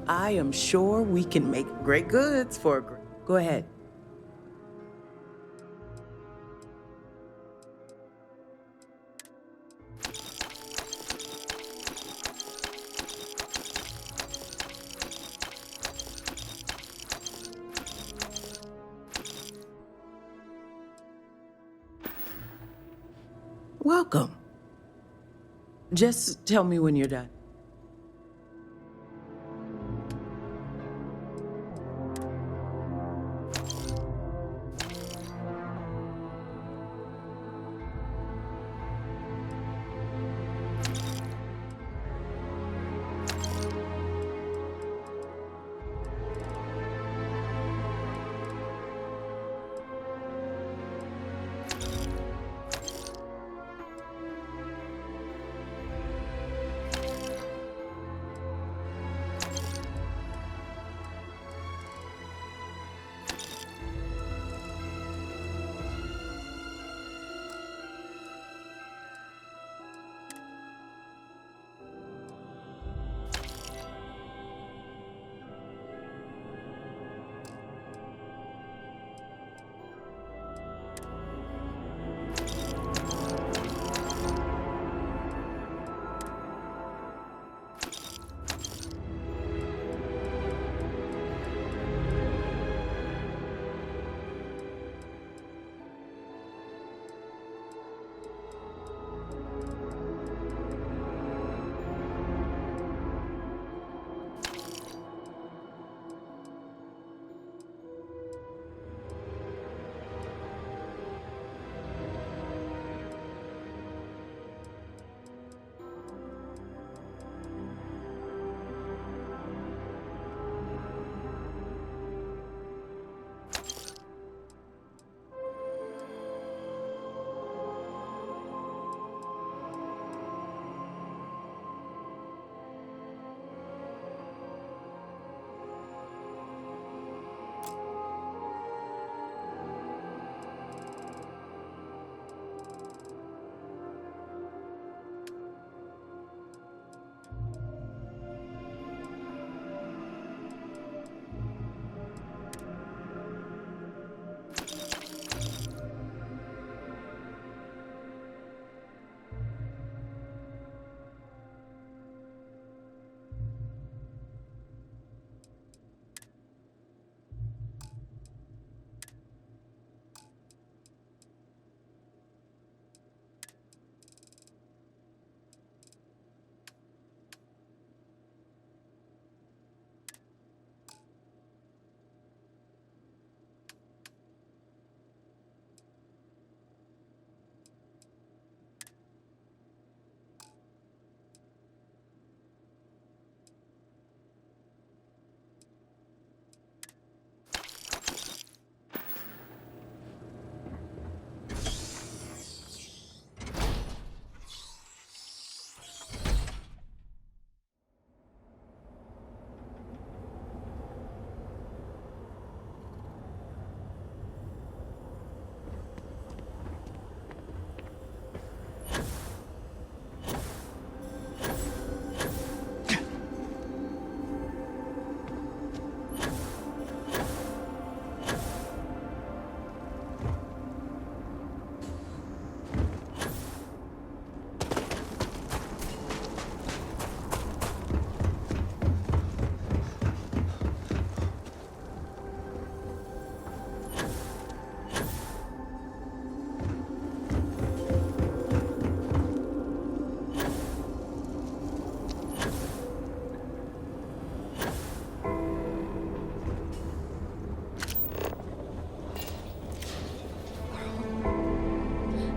I am sure we can make great goods for... Go ahead. Welcome. Just tell me when you're done.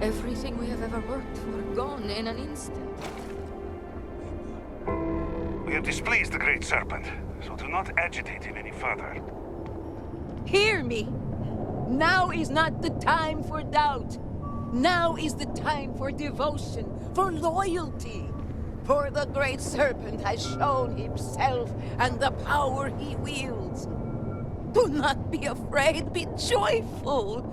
Everything we have ever worked for, gone in an instant. We have displeased the great Serpent, so do not agitate him any further. Hear me! Now is not the time for doubt. Now is the time for devotion, for loyalty. For the great Serpent has shown himself and the power he wields. Do not be afraid, be joyful.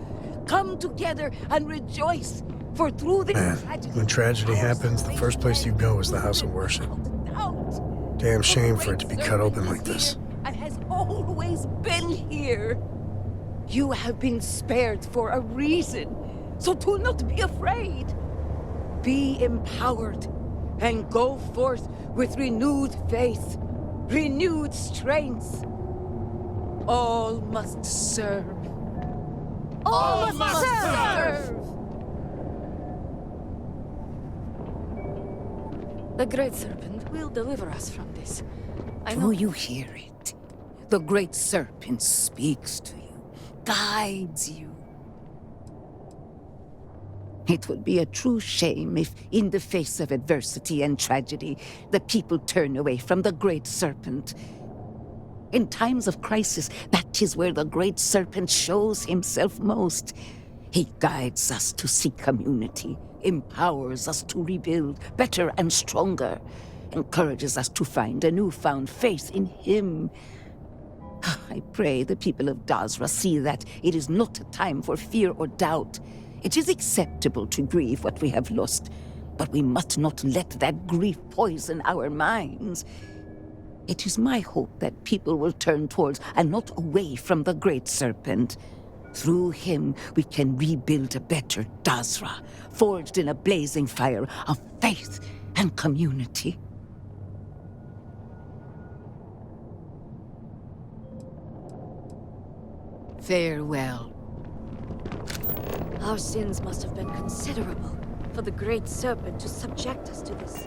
Come together and rejoice, for through this tragedy... When tragedy happens, the first place you go is the house of worship. Doubt. Damn shame The for it to be Great cut open Serpent like is this. here and has always been here. You have been spared for a reason, so do not be afraid. Be empowered and go forth with renewed faith, renewed strength. All must serve. All must serve! The Great Serpent will deliver us from this. I Do know. you hear it? The Great Serpent speaks to you, guides you. It would be a true shame if, in the face of adversity and tragedy, the people turn away from the Great Serpent. In times of crisis, that is where the Great Serpent shows himself most. He guides us to seek community, empowers us to rebuild better and stronger, encourages us to find a newfound faith in him. I pray the people of Dazra see that it is not a time for fear or doubt. It is acceptable to grieve what we have lost, but we must not let that grief poison our minds. It is my hope that people will turn towards and not away from the Great Serpent. Through him, we can rebuild a better Dazra, forged in a blazing fire of faith and community. Farewell. Our sins must have been considerable for the Great Serpent to subject us to this.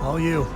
All you.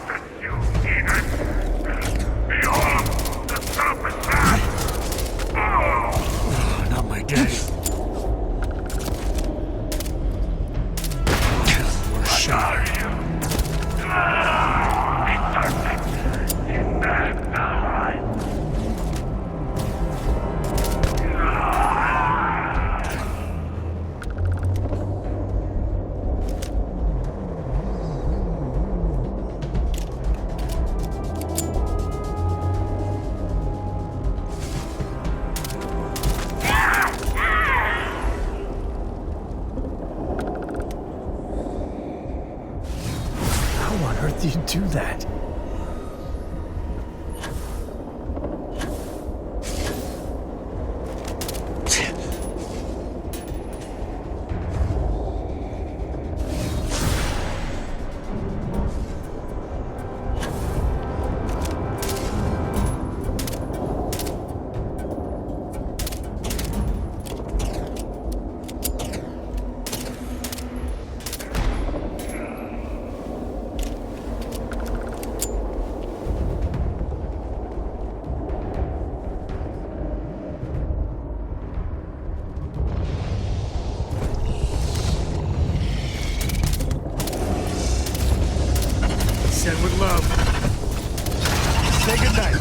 that you needed. Behold, the Serpent man! Oh! Not my day. We're shot. How on earth do you do that? Said with love. Say goodnight.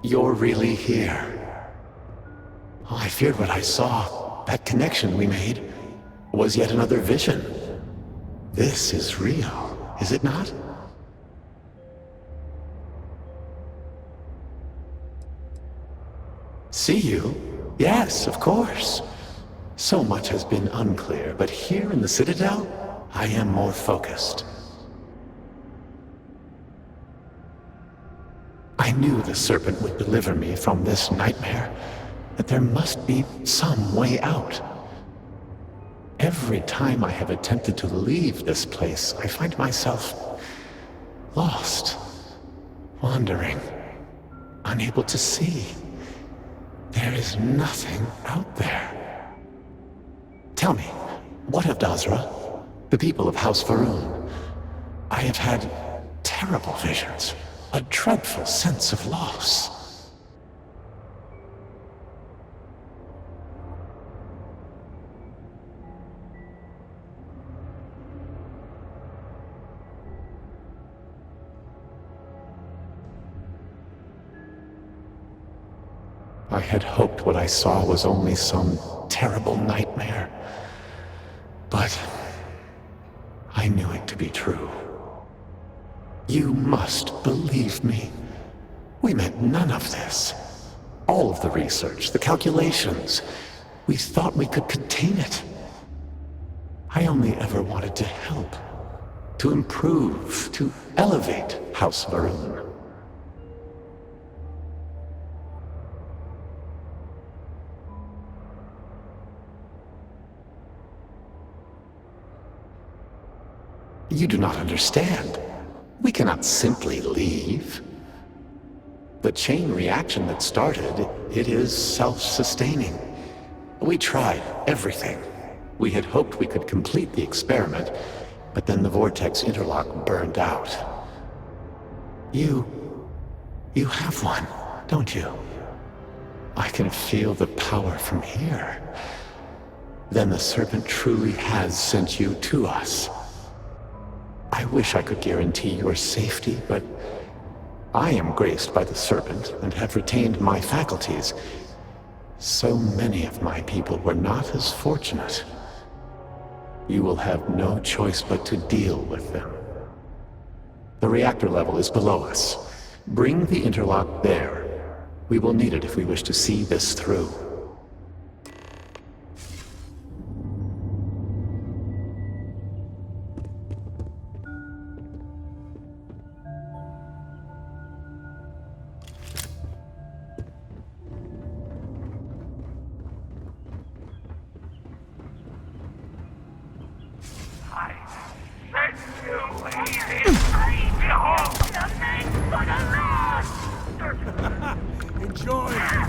You're really here. Oh, I feared what I saw. That connection we made was yet another vision. This is real, is it not? See you? Yes, of course. So much has been unclear, but here in the Citadel, I am more focused. I knew the Serpent would deliver me from this nightmare, that there must be some way out. Every time I have attempted to leave this place, I find myself lost, wandering, unable to see. There is nothing out there. Tell me, what of Dazra, the people of House Faroon? I have had terrible visions, a dreadful sense of loss. I had hoped what I saw was only some terrible nightmare, but I knew it to be true. You must believe me. We meant none of this. All of the research, the calculations, we thought we could contain it. I only ever wanted to help, to improve, to elevate House Faroon. You do not understand. We cannot simply leave. The chain reaction that started, it is self-sustaining. We tried everything. We had hoped we could complete the experiment, but then the vortex interlock burned out. You have one, don't you? I can feel the power from here. Then the Serpent truly has sent you to us. I wish I could guarantee your safety, but I am graced by the Serpent and have retained my faculties. So many of my people were not as fortunate. You will have no choice but to deal with them. The reactor level is below us. Bring the interlock there. We will need it if we wish to see this through. Enjoy!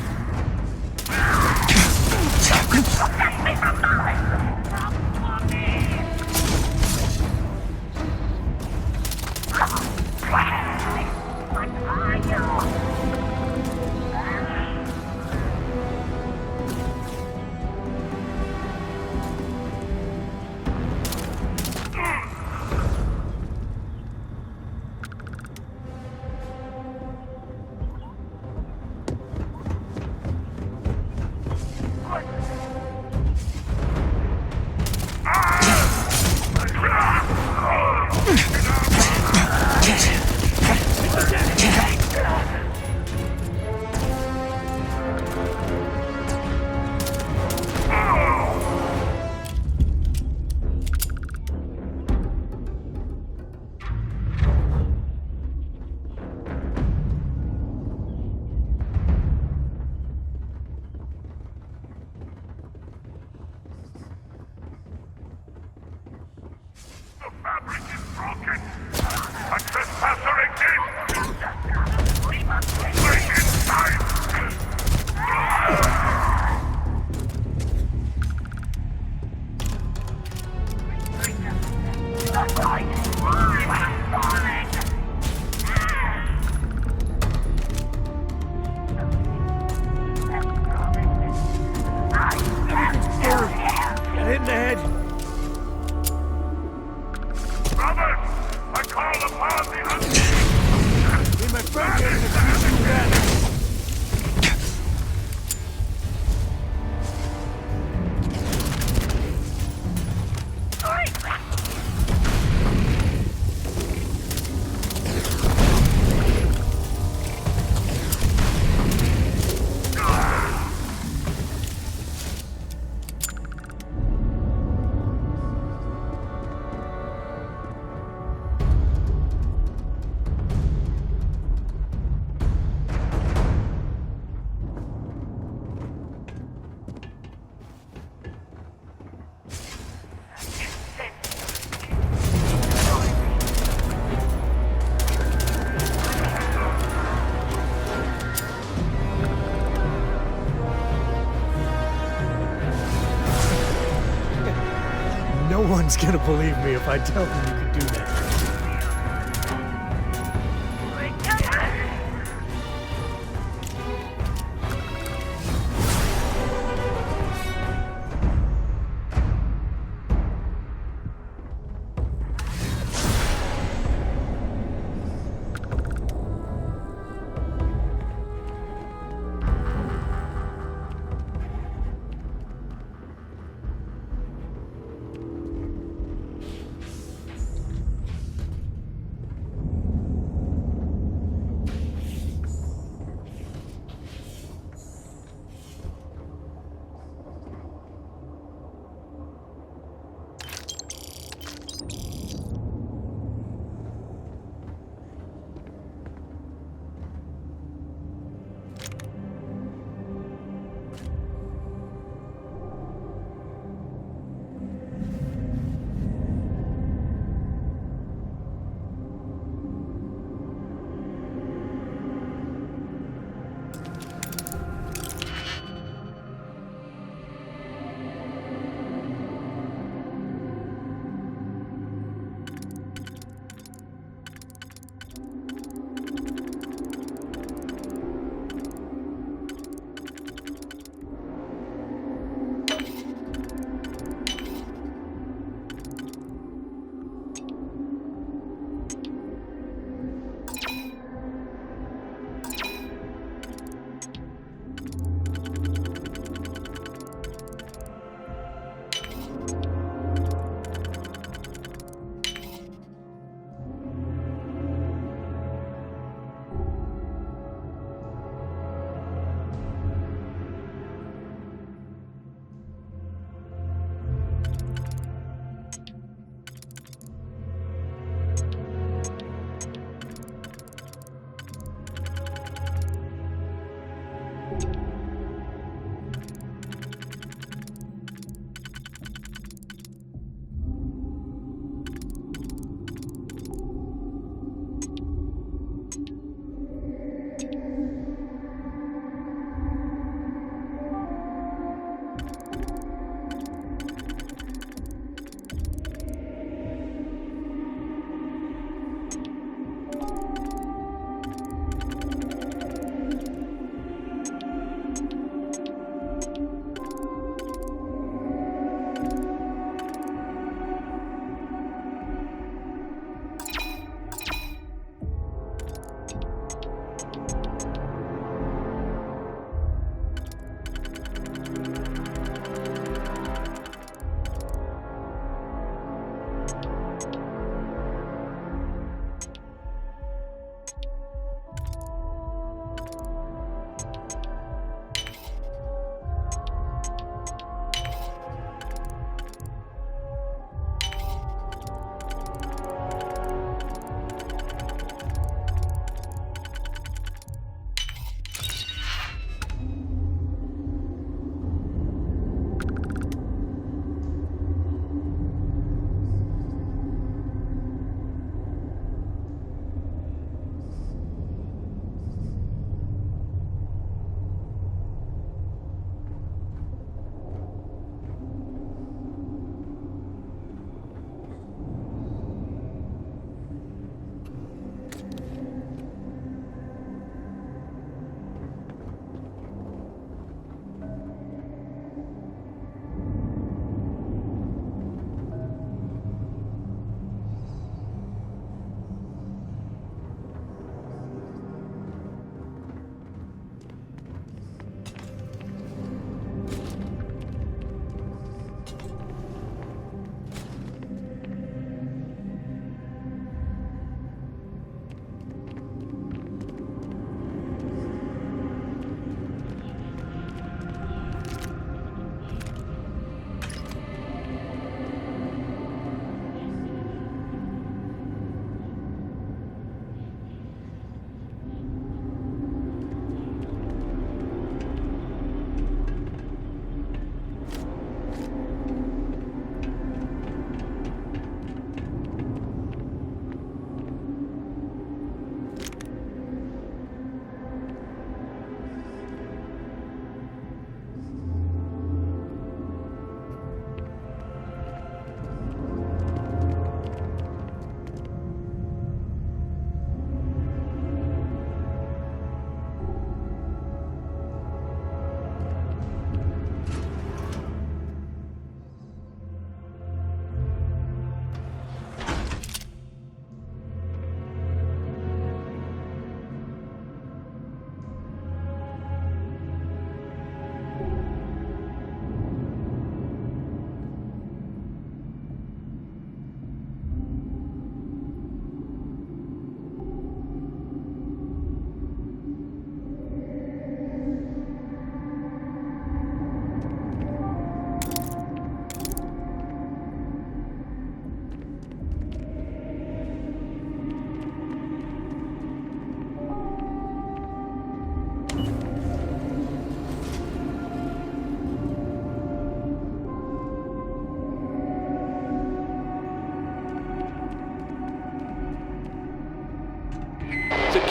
No one's gonna believe me if I tell them you can do that.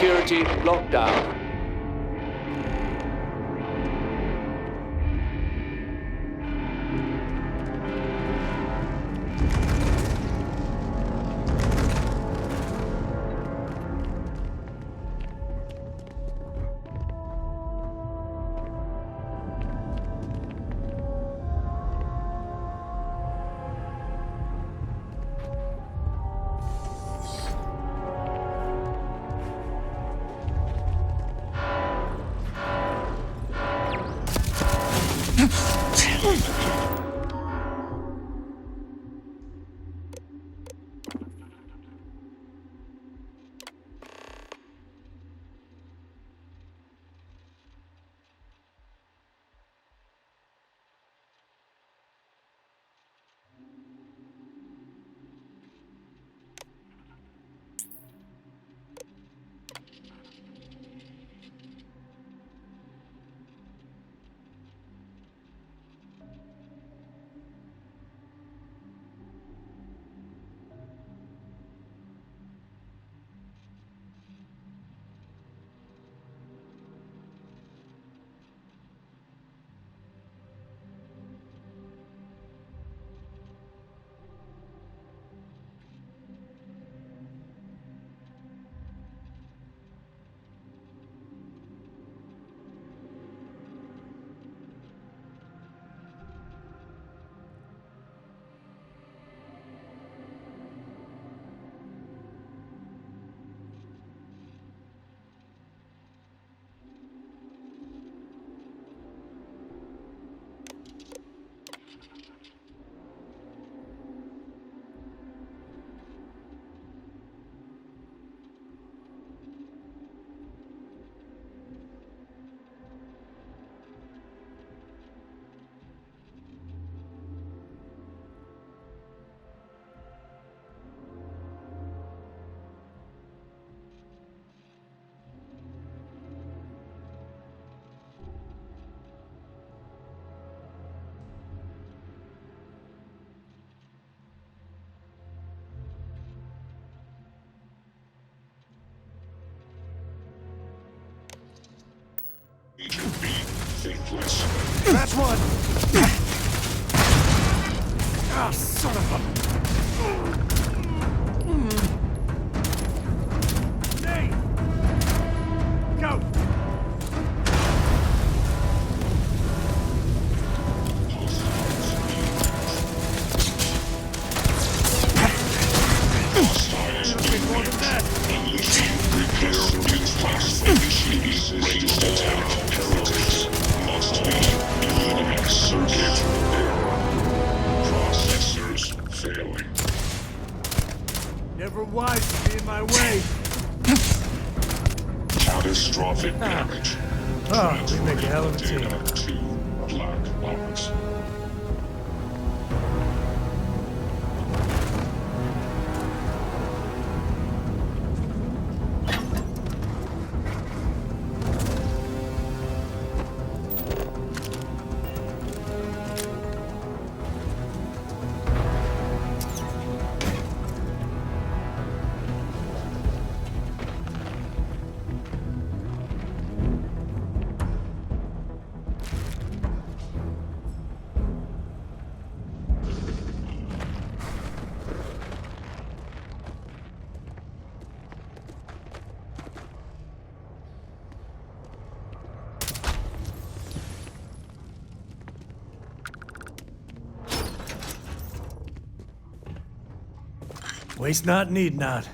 security lockdown. That's one! Ah, son of a... Hey! Go! More than that! Never wise to be in my way. Catastrophic damage. Oh, we make a hell of a team. To black box. Waste not, need not.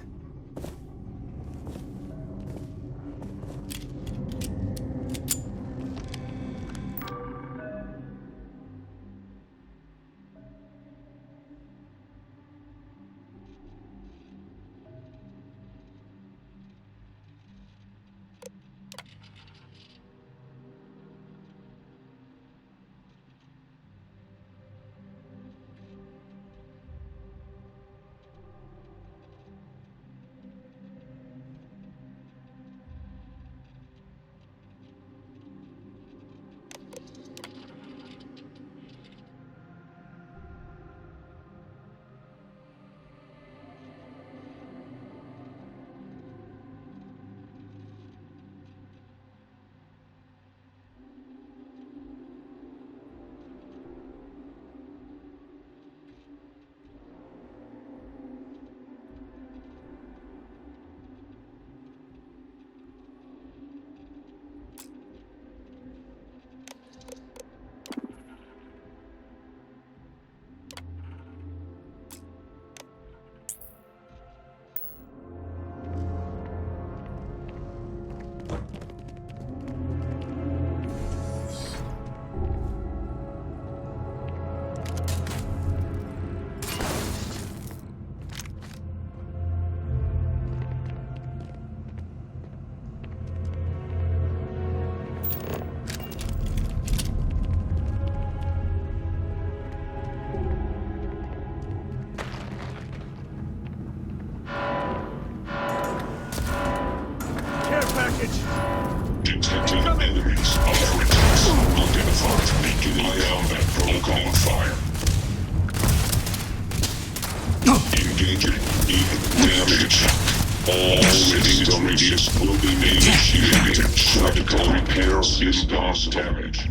Message. All systems will be initiated. Critical repair systems damage.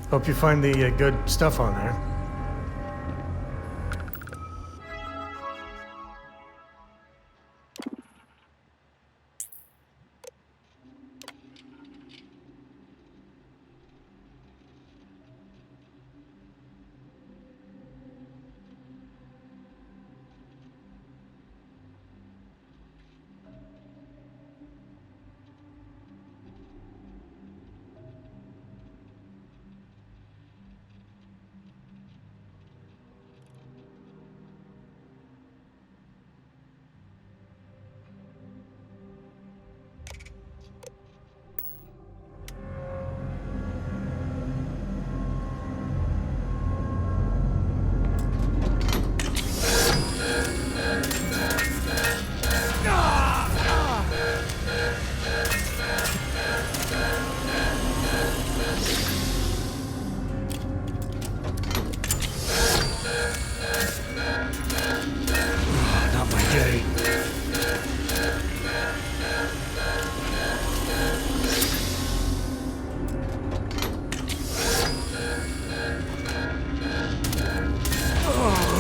Hope you find the good stuff on there.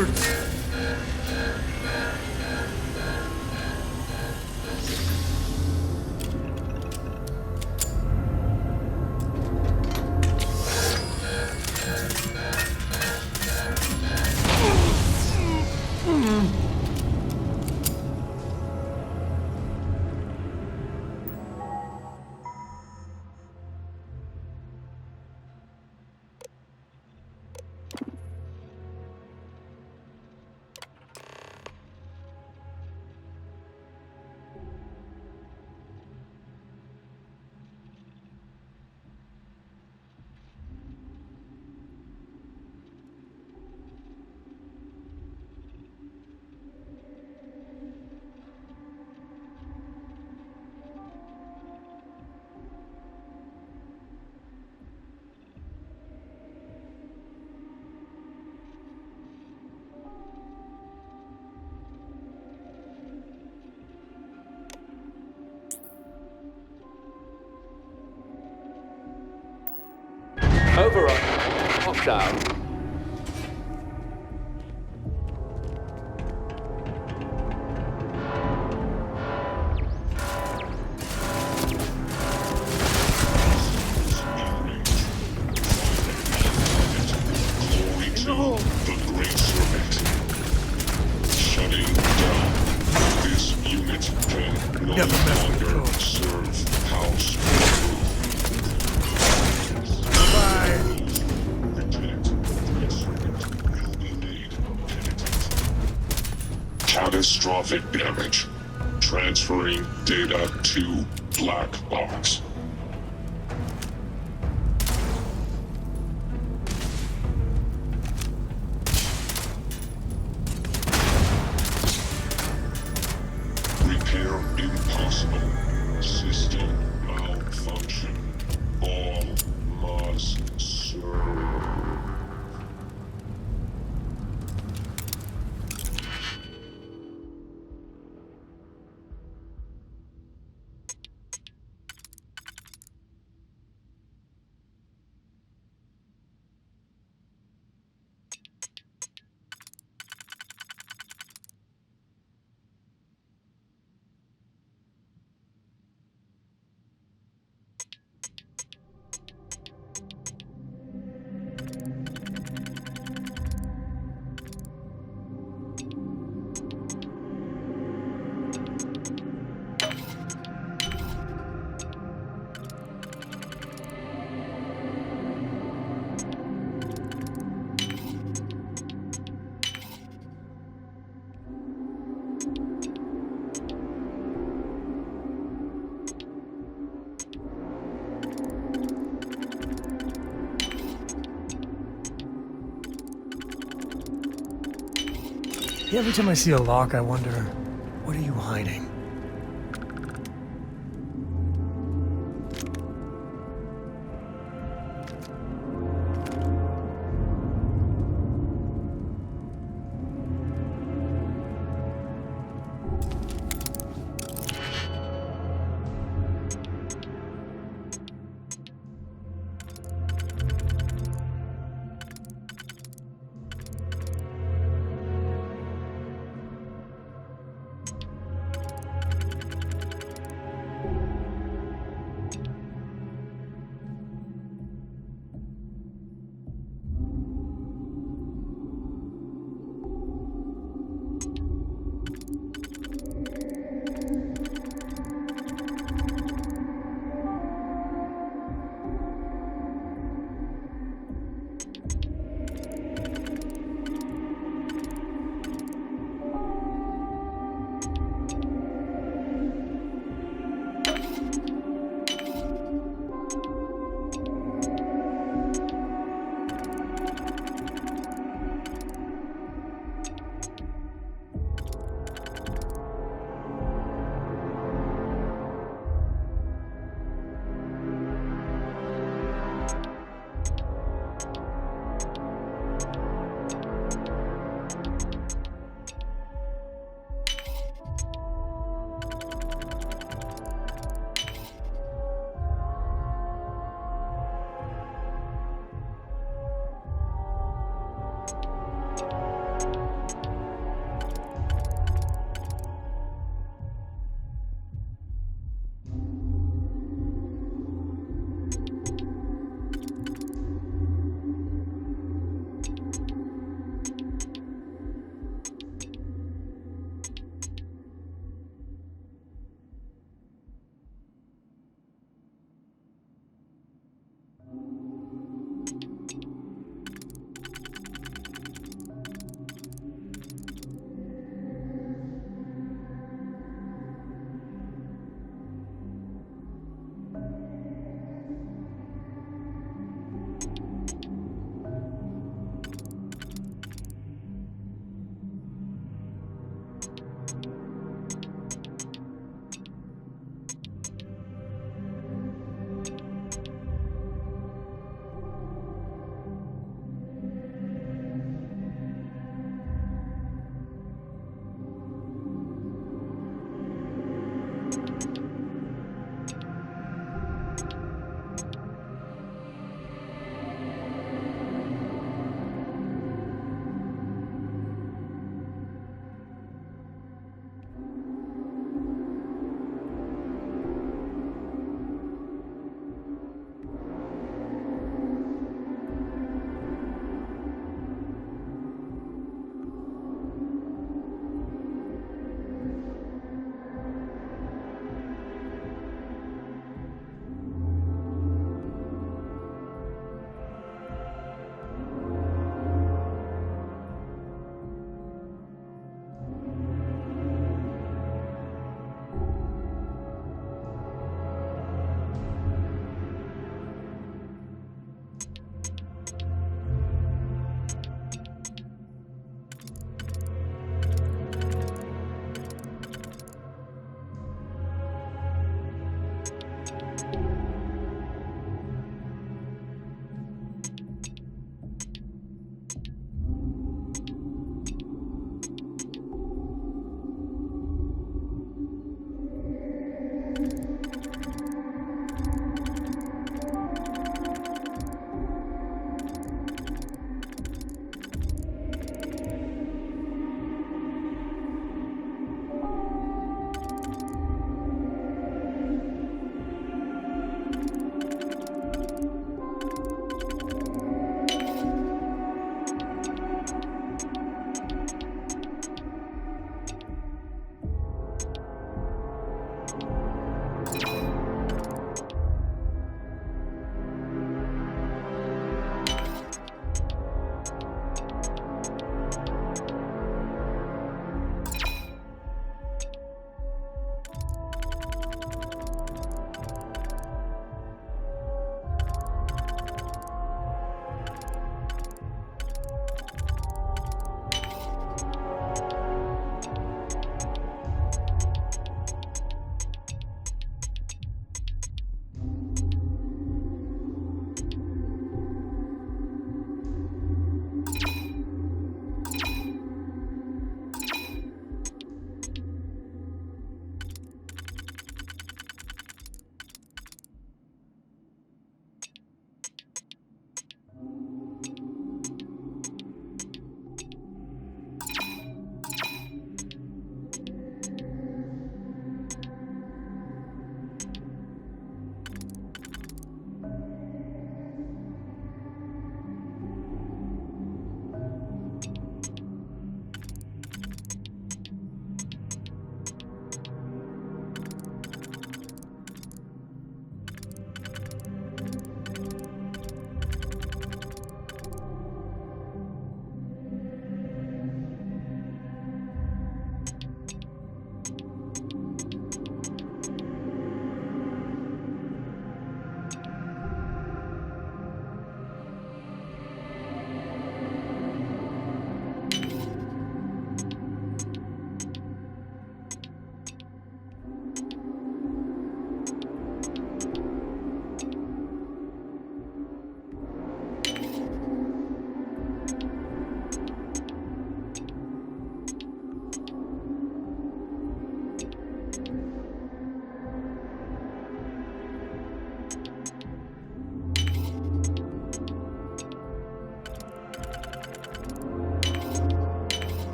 hurts. Override. Lockdown. Glory to the Great Serpent. Shutting down. This unit can no Never mess with longer code. serve House. Bye. Catastrophic damage. Transferring data to black box. Repair impossible. System malfunction. All must serve. Yeah, every time I see a lock, I wonder, what are you hiding?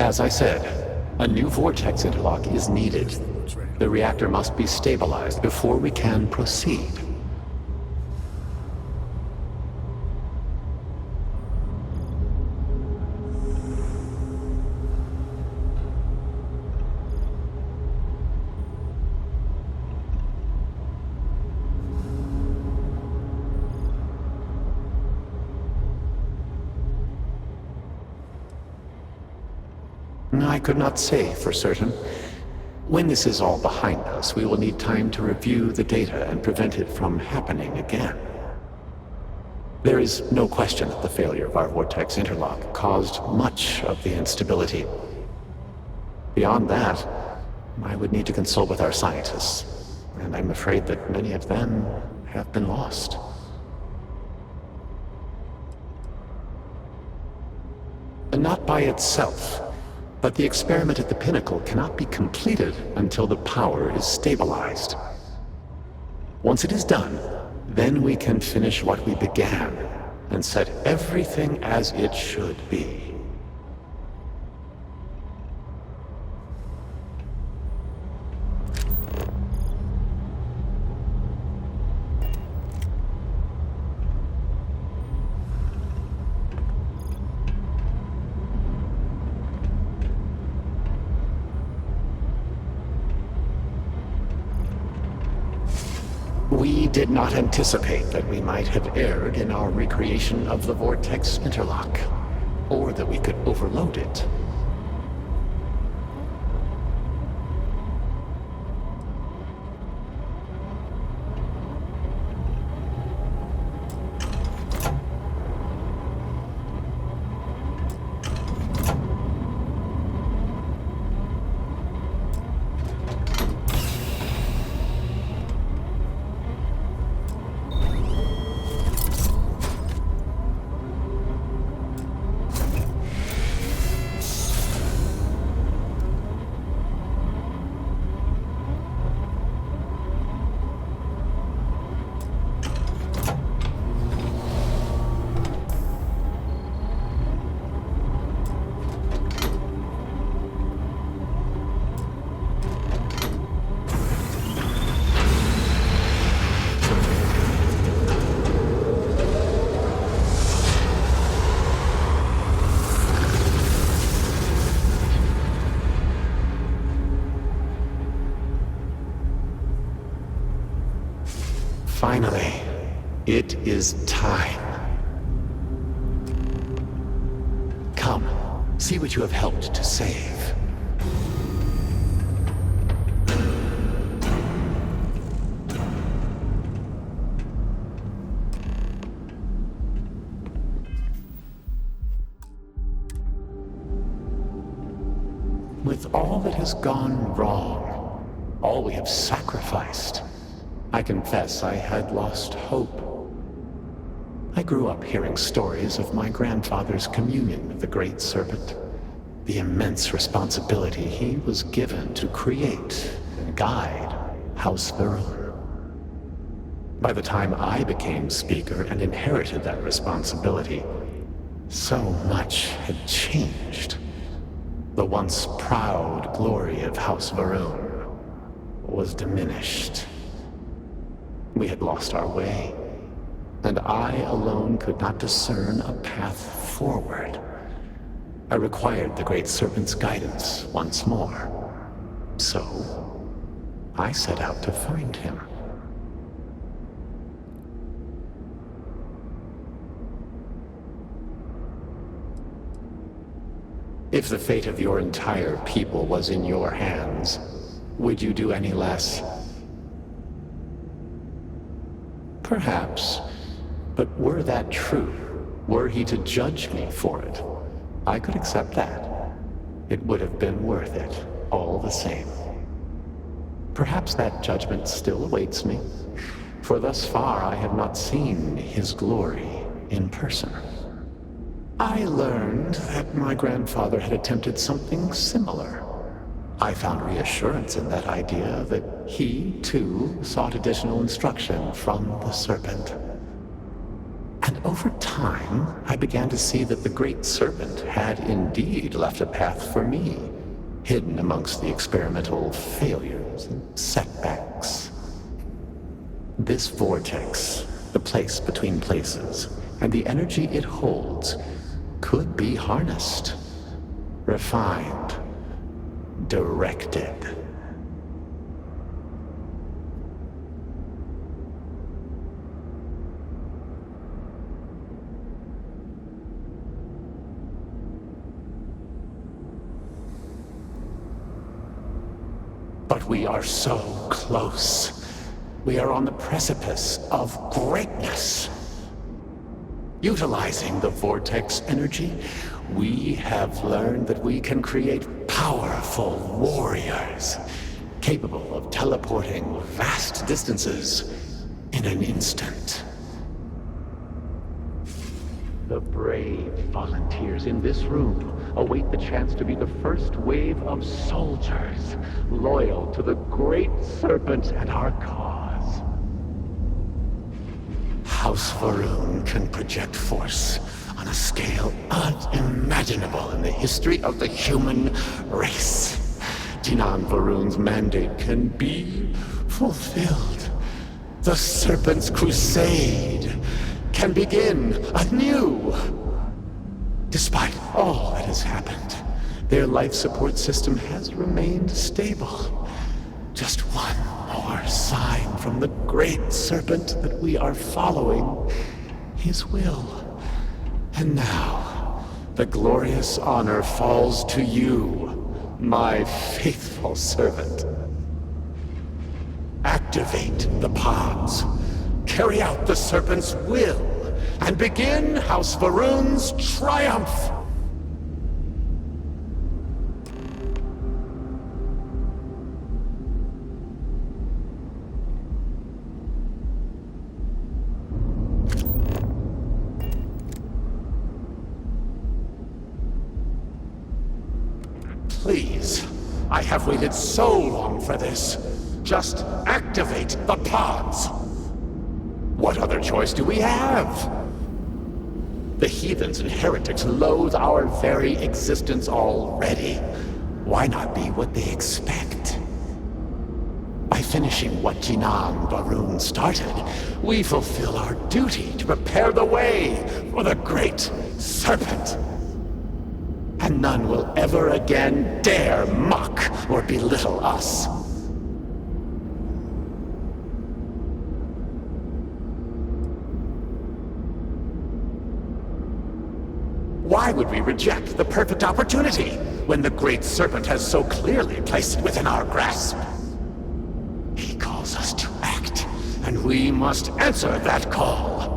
As I said, a new vortex interlock is needed. The reactor must be stabilized before we can proceed. I could not say for certain. When this is all behind us, we will need time to review the data and prevent it from happening again. There is no question that the failure of our vortex interlock caused much of the instability. Beyond that, I would need to consult with our scientists, and I'm afraid that many of them have been lost. Not by itself. But the experiment at the pinnacle cannot be completed until the power is stabilized. Once it is done, then we can finish what we began and set everything as it should be. We did not anticipate that we might have erred in our recreation of the vortex interlock, or that we could overload it. Finally, it is time. Come, see what you have helped to save. With all that has gone wrong, all we have sacrificed, I confess I had lost hope. I grew up hearing stories of my grandfather's communion with the Great Serpent, the immense responsibility he was given to create and guide House Varun. By the time I became Speaker and inherited that responsibility, so much had changed. The once proud glory of House Varun was diminished. We had lost our way, and I alone could not discern a path forward. I required the Great Serpent's guidance once more. So, I set out to find him. If the fate of your entire people was in your hands, would you do any less? Perhaps. But were that true, were he to judge me for it, I could accept that. It would have been worth it, all the same. Perhaps that judgment still awaits me, for thus far I have not seen his glory in person. I learned that my grandfather had attempted something similar. I found reassurance in that idea that he, too, sought additional instruction from the Serpent. And over time, I began to see that the Great Serpent had indeed left a path for me, hidden amongst the experimental failures and setbacks. This vortex, the place between places, and the energy it holds, could be harnessed, refined, directed. But we are so close. We are on the precipice of greatness. Utilizing the vortex energy, we have learned that we can create powerful warriors, capable of teleporting vast distances in an instant. The brave volunteers in this room await the chance to be the first wave of soldiers loyal to the Great Serpent and our cause. House Varun can project force on a scale unimaginable in the history of the human race. Dinan Varun's mandate can be fulfilled. The Serpent's crusade can begin anew. Despite all that has happened, their life support system has remained stable. Just one more sign from the Great Serpent that we are following his will. And now, the glorious honor falls to you, my faithful servant. Activate the pods, carry out the Serpent's will, and begin House Varun's triumph! Please, I have waited so long for this. Just activate the pods. What other choice do we have? The heathens and heretics loathe our very existence already. Why not be what they expect? By finishing what Dinan Varun started, we fulfill our duty to prepare the way for the Great Serpent. And none will ever again dare mock or belittle us. Why would we reject the perfect opportunity when the Great Serpent has so clearly placed it within our grasp? He calls us to act, and we must answer that call.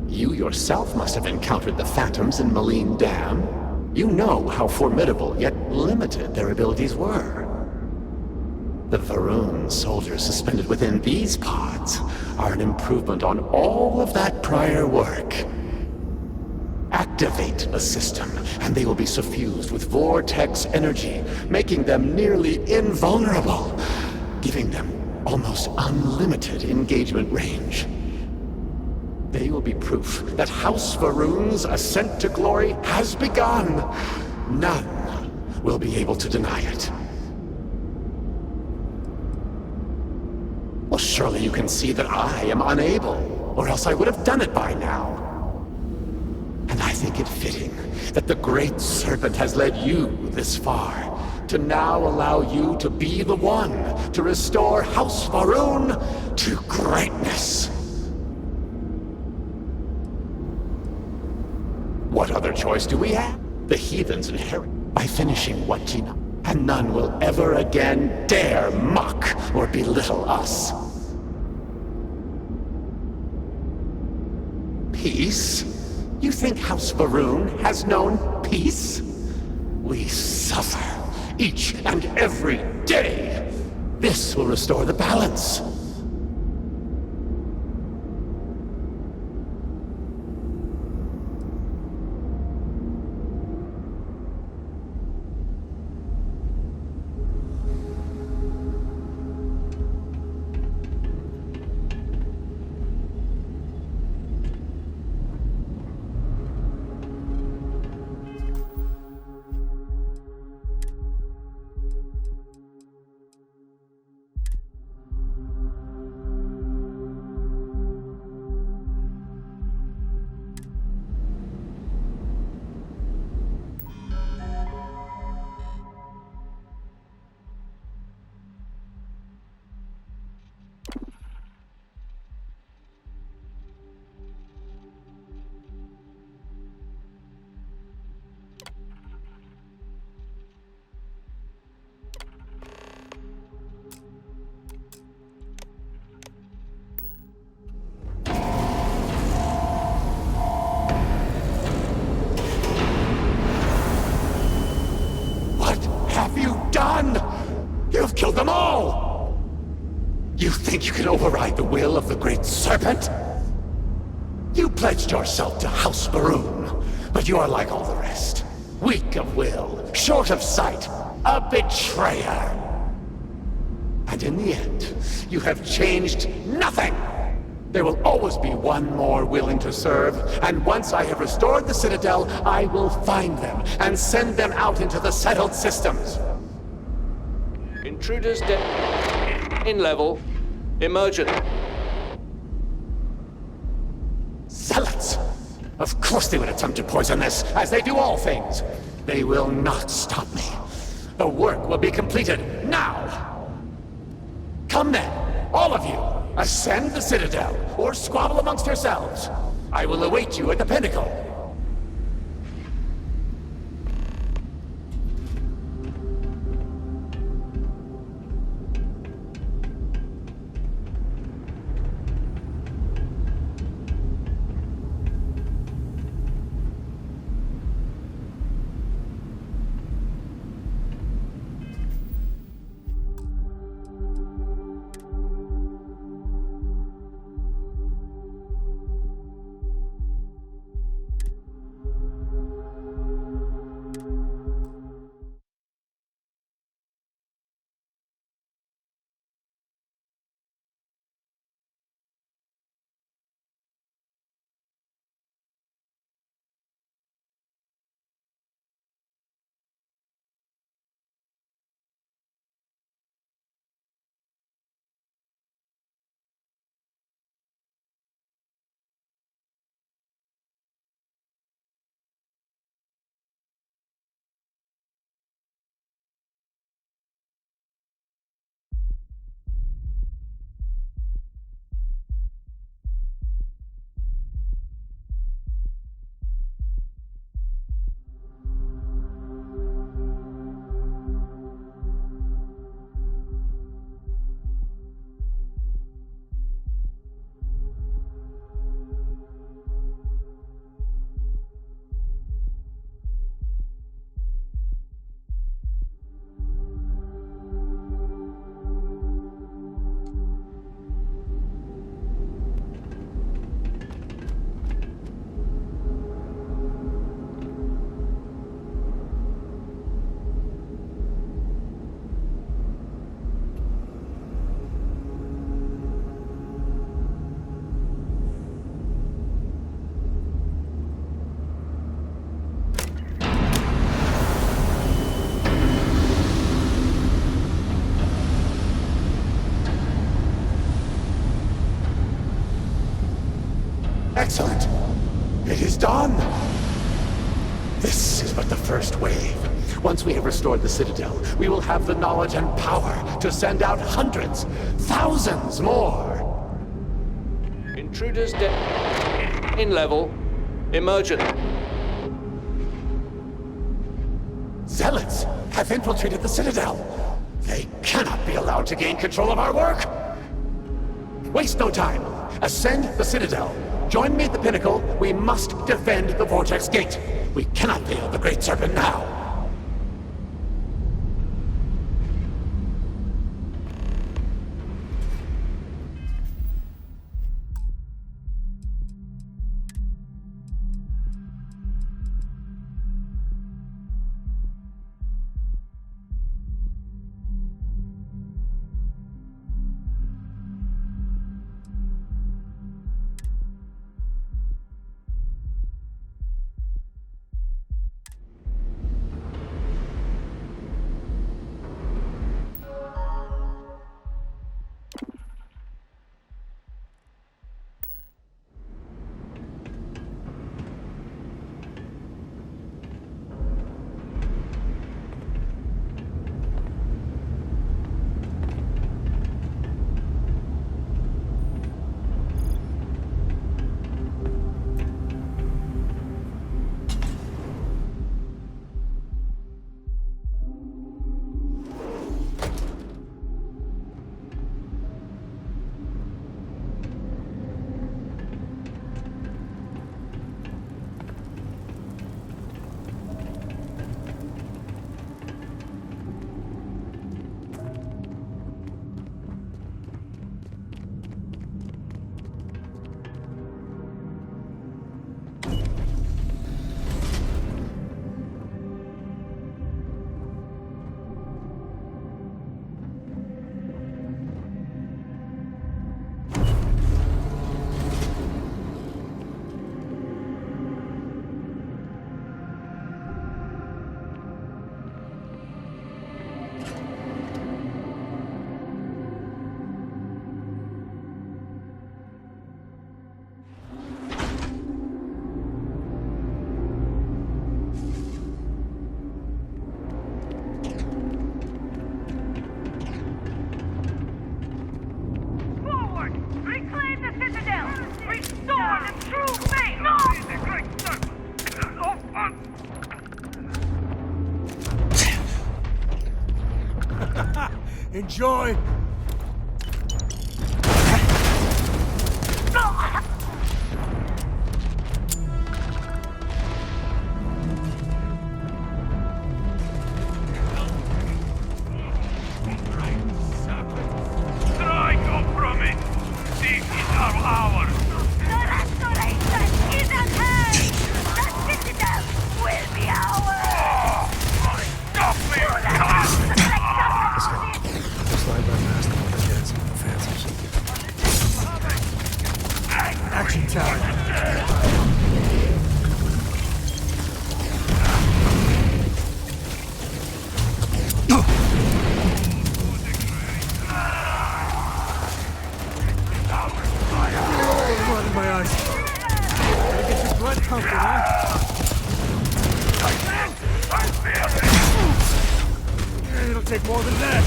You yourself must have encountered the Phantoms in Maleen Dam. You know how formidable yet limited their abilities were. The Varun soldiers suspended within these pods are an improvement on all of that prior work. Activate the system, and they will be suffused with vortex energy, making them nearly invulnerable, giving them almost unlimited engagement range. They will be proof that House Varun's ascent to glory has begun. None will be able to deny it. Well, surely you can see that I am unable, or else I would have done it by now. And I think it fitting that the Great Serpent has led you this far, to now allow you to be the one to restore House Varun to greatness. What other choice do we have? The heathens inherit by finishing what Gina, and none will ever again dare mock or belittle us. Peace? You think House Varun has known peace? We suffer each and every day. This will restore the balance. You've killed them all! You think you can override the will of the Great Serpent? You pledged yourself to House Baroon, but you are like all the rest. Weak of will, short of sight, a betrayer. And in the end, you have changed nothing! There will always be one more willing to serve, and once I have restored the Citadel, I will find them and send them out into the settled systems. Intruders in level. Emergent. Zealots! Of course they would attempt to poison this, as they do all things. They will not stop me. The work will be completed now! Come then, all of you! Ascend the Citadel, or squabble amongst yourselves. I will await you at the pinnacle. Excellent. It is done. This is but the first wave. Once we have restored the Citadel, we will have the knowledge and power to send out hundreds, thousands more. Intruders in level. Emergent. Zealots have infiltrated the Citadel. They cannot be allowed to gain control of our work. Waste no time. Ascend the Citadel. Join me at the pinnacle. We must defend the Vortex Gate. We cannot fail the Great Serpent now. Enjoy! Strike up from it! This is our hour! The restoration is at hand! The citadel will be ours! Stop me! Slide by master when I get some fancy. Action time! Blood in my eyes. Gotta get your blood pumping, huh? It'll take more than that.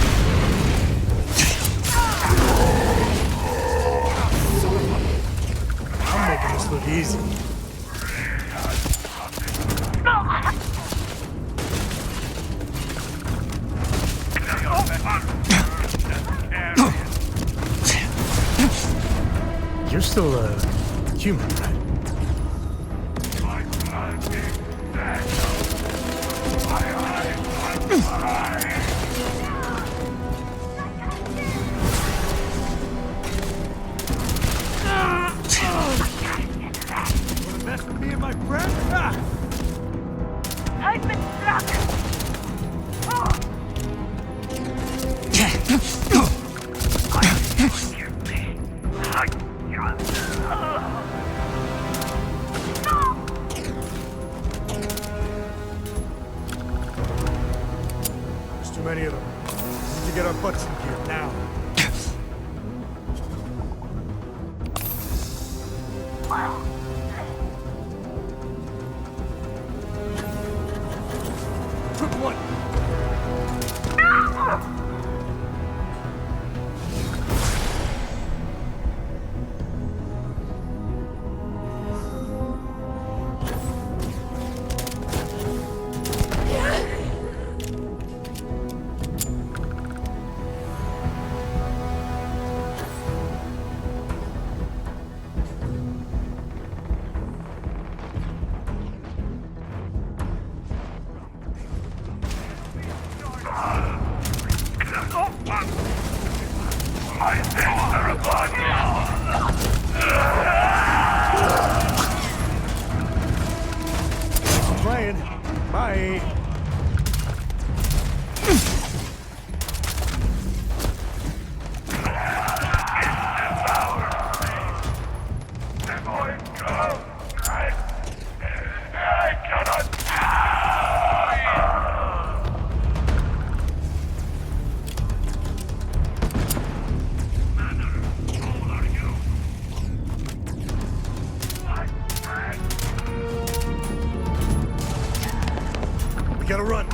I'm making this look easy. You're still a human, right? Wanna mess with me and my friend? Ah! I've been struck! There's too many of them. We need to get our butts in gear now. Quick one! Playing. Bye. We gotta run.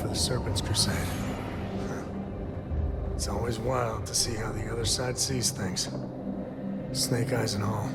for the Serpent's crusade. It's always wild to see how the other side sees things. Snake eyes and all.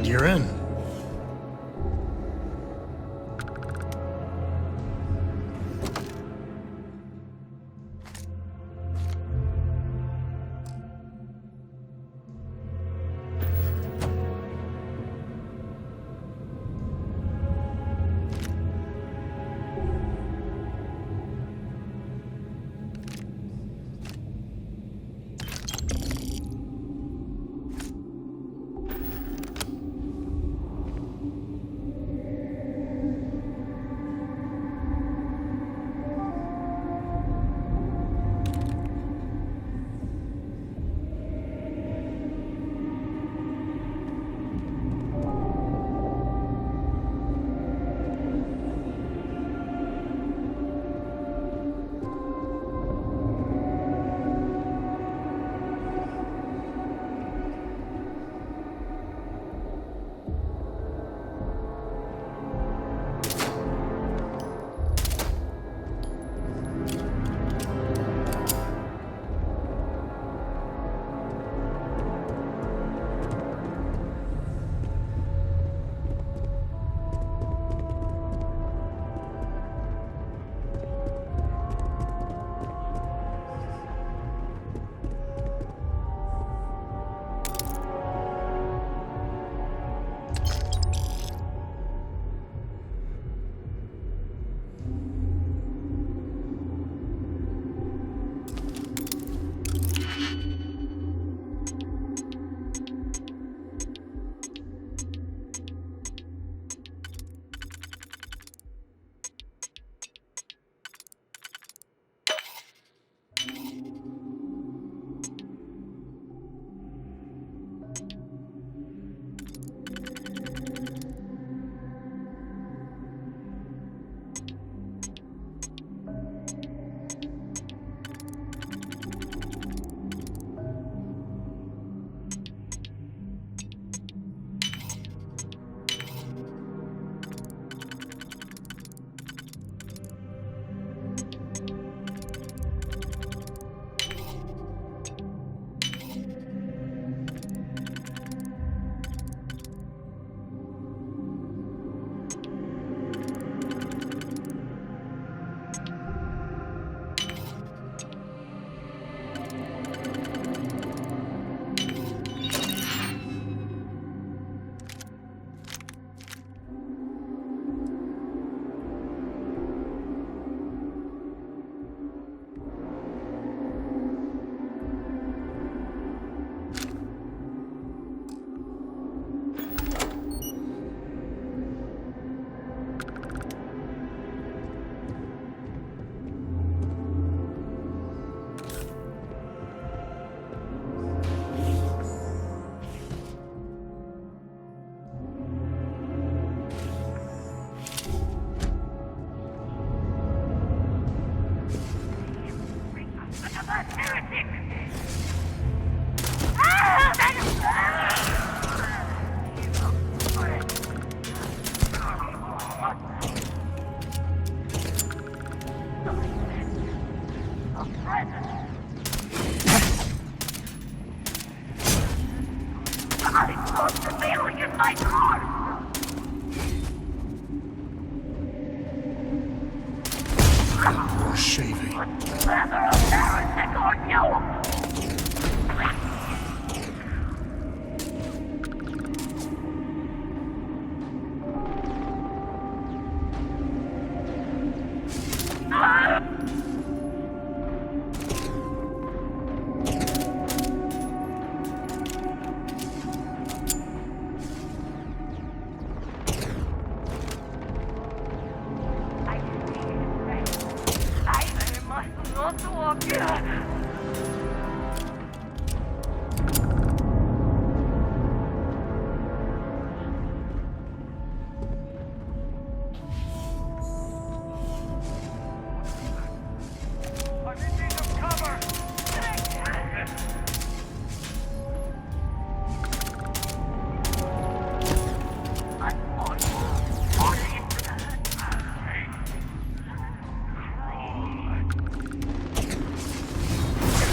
you're in.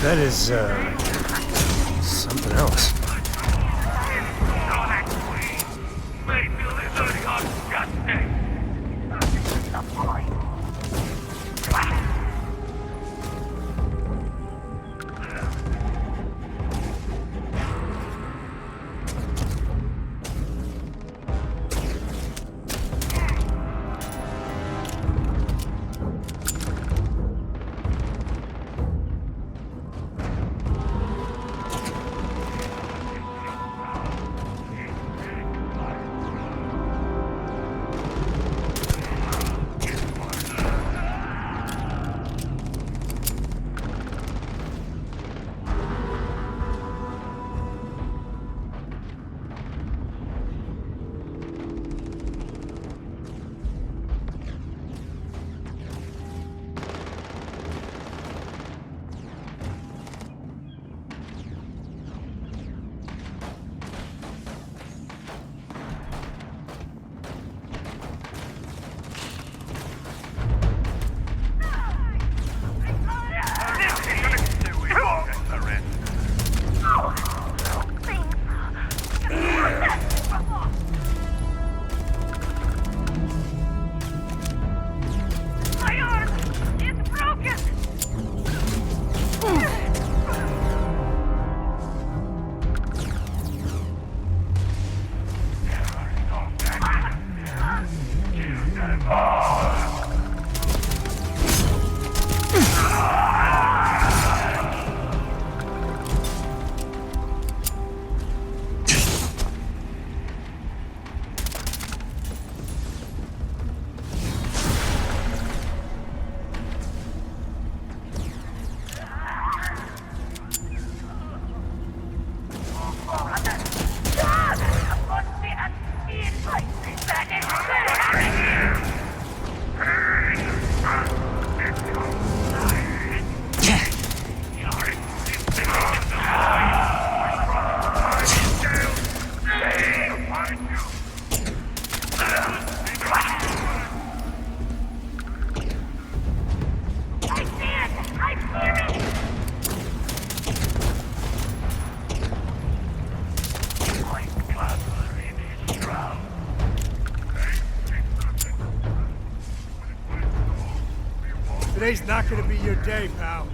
That is, something else. Today's not gonna be your day, pal.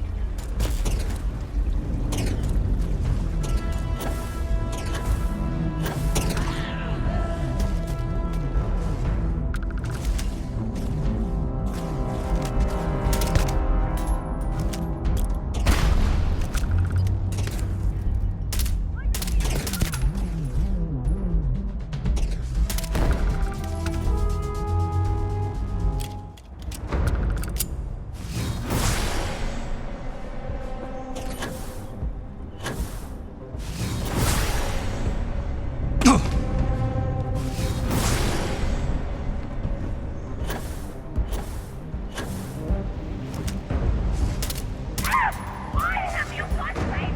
Why have you got me?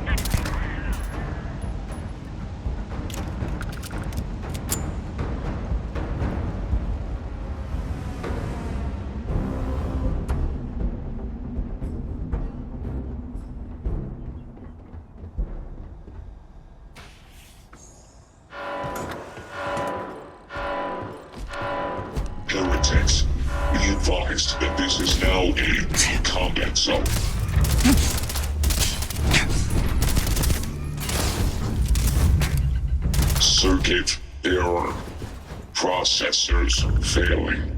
Heretics, be advised that this is now a combat zone. Circuit error. Processors failing.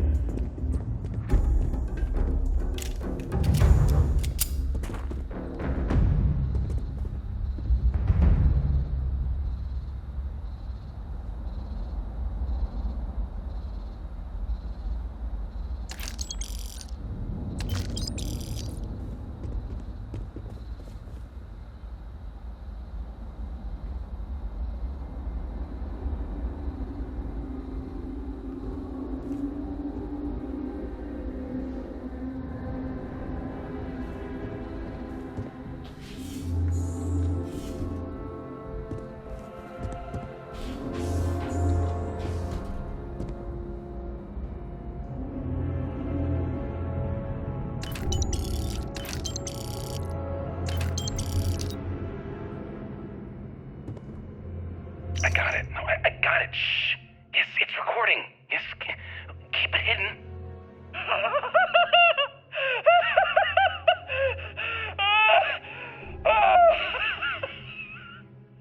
I got it. No, I got it. Shh. Yes, it's recording. Yes, keep it hidden.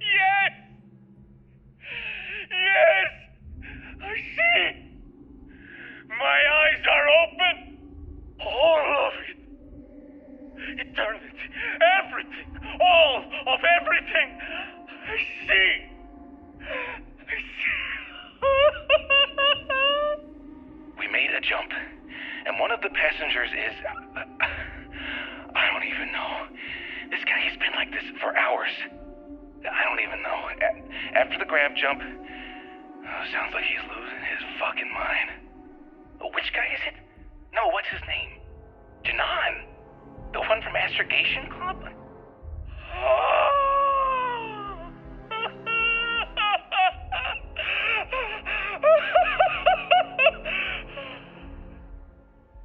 Yes! Yes! I see! My eyes are open! All of it! Eternity! Everything! All of everything! I see! I see! We made a jump, and one of the passengers is... I don't even know. This guy, he's been like this for hours. I don't even know. After the grab jump, sounds like he's losing his fucking mind. Which guy is it? No, what's his name? Janan? The one from Astrogation Club?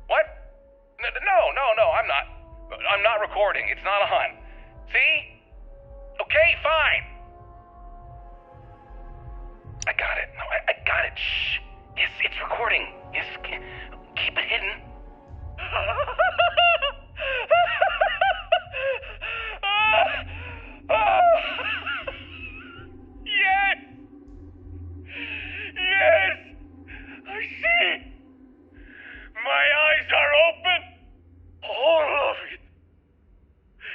What? No, I'm not recording. It's not a hunt. See? Okay, fine. I got it. No, I got it. Shh. Yes, it's recording. Yes, keep it hidden. Yes! Yes! I see! My eyes are open! All of it!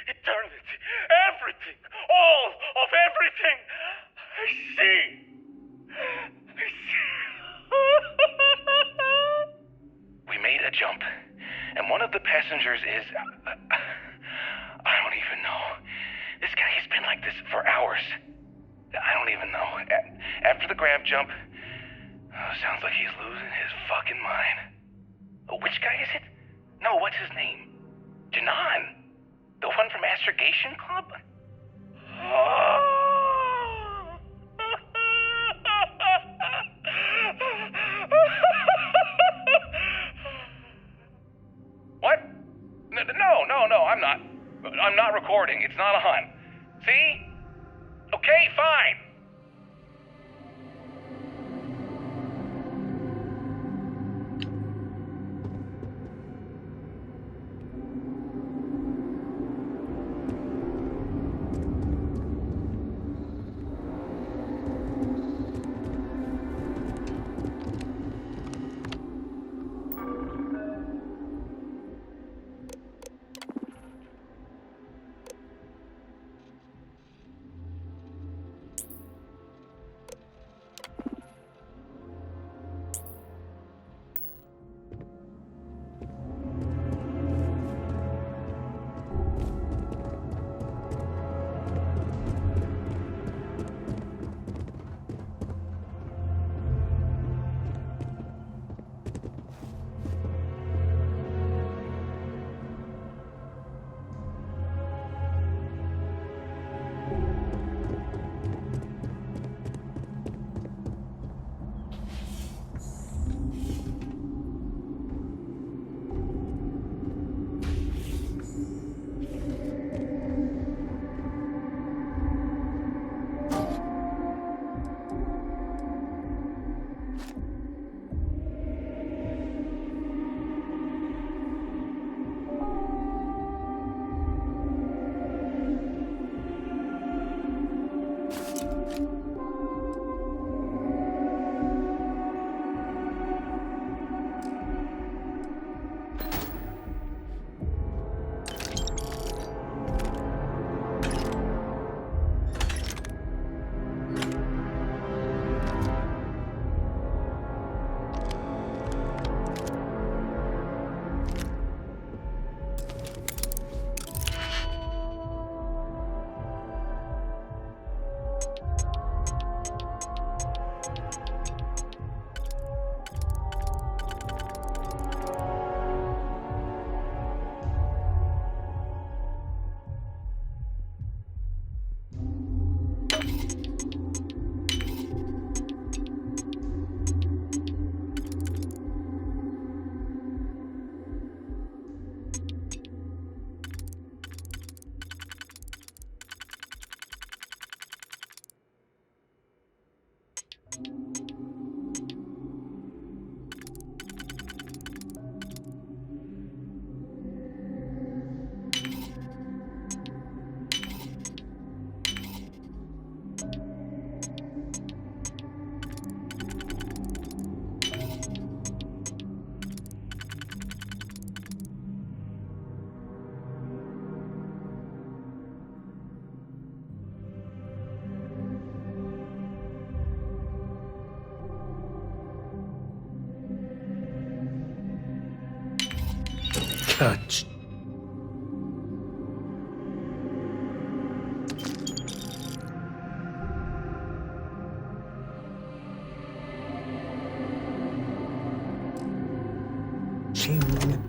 Eternity! Everything! All of everything! I see! I see! We made a jump, and one of the passengers is... I don't even know. This guy, he's been like this for hours. I don't even know. After the grab jump, sounds like he's losing his fucking mind. Which guy is it? No, what's his name? Janan? The one from Astrogation Club? What? No, I'm not recording. It's not a hunt. See? Okay, fine. Catch. Ching.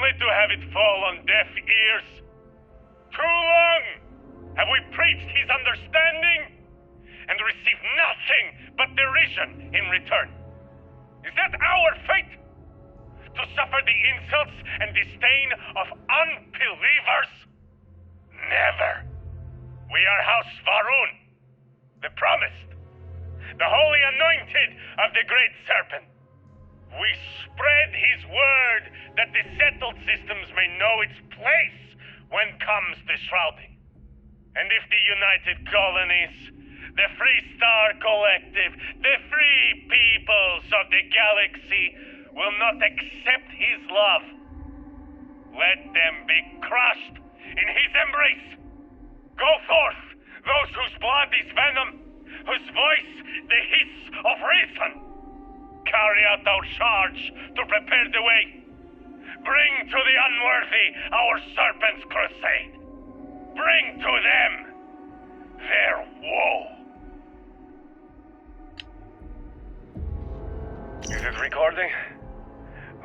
only to have it fall on deaf ears. Too long have we preached his understanding and received nothing but derision in return. Is that our fate? To suffer the insults and disdain of unbelievers? Never. We are House Varun, the promised, the holy anointed of the Great Serpent. We spread his word that the settled systems may know its place when comes the shrouding. And if the United Colonies, the Free Star Collective, the free peoples of the galaxy will not accept his love, let them be crushed in his embrace. Go forth, those whose blood is venom, whose voice the hiss of reason. Carry out our charge to prepare the way. Bring to the unworthy our Serpent's crusade. Bring to them their woe. Is it recording?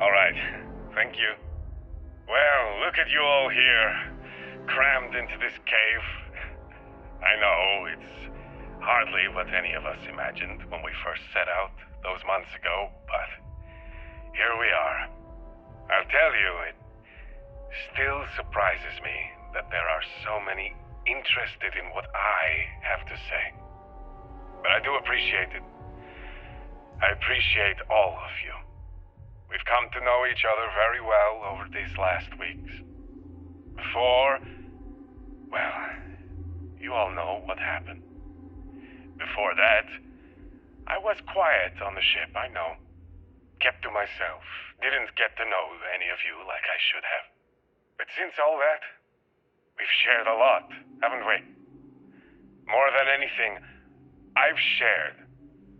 All right, thank you. Well, look at you all here, crammed into this cave. I know, it's hardly what any of us imagined when we first set out those months ago, but here we are. I'll tell you, it still surprises me that there are so many interested in what I have to say. But I do appreciate it. I appreciate all of you. We've come to know each other very well over these last weeks. Before, well, you all know what happened. Before that, I was quiet on the ship, I know. Kept to myself. Didn't get to know any of you like I should have. But since all that, we've shared a lot, haven't we? More than anything, I've shared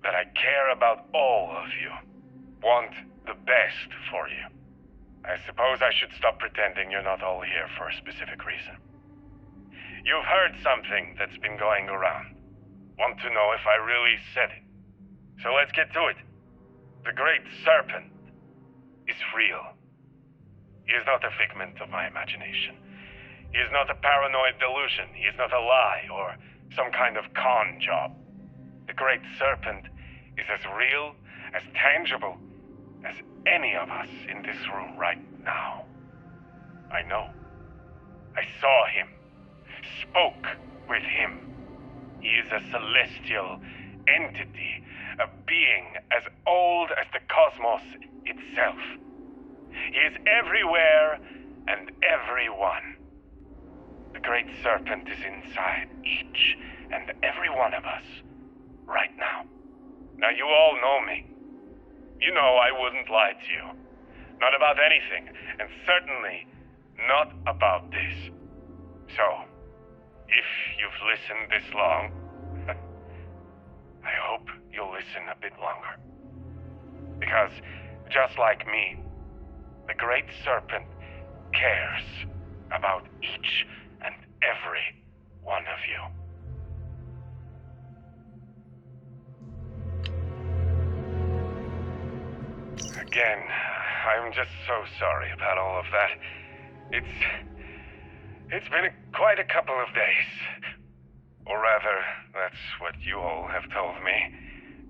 that I care about all of you. Want the best for you. I suppose I should stop pretending you're not all here for a specific reason. You've heard something that's been going around. Want to know if I really said it. So let's get to it. The Great Serpent is real. He is not a figment of my imagination. He is not a paranoid delusion. He is not a lie or some kind of con job. The Great Serpent is as real, as tangible, as any of us in this room right now. I know. I saw him. Spoke with him. He is a celestial entity, a being as old as the cosmos itself. He is everywhere and everyone. The Great Serpent is inside each and every one of us right now. Now you all know me. You know I wouldn't lie to you. Not about anything, and certainly not about this. So, if you've listened this long, I hope you'll listen a bit longer. Because, just like me, the Great Serpent cares about each and every one of you. Again, I'm just so sorry about all of that. It's been quite a couple of days. Or rather, that's what you all have told me.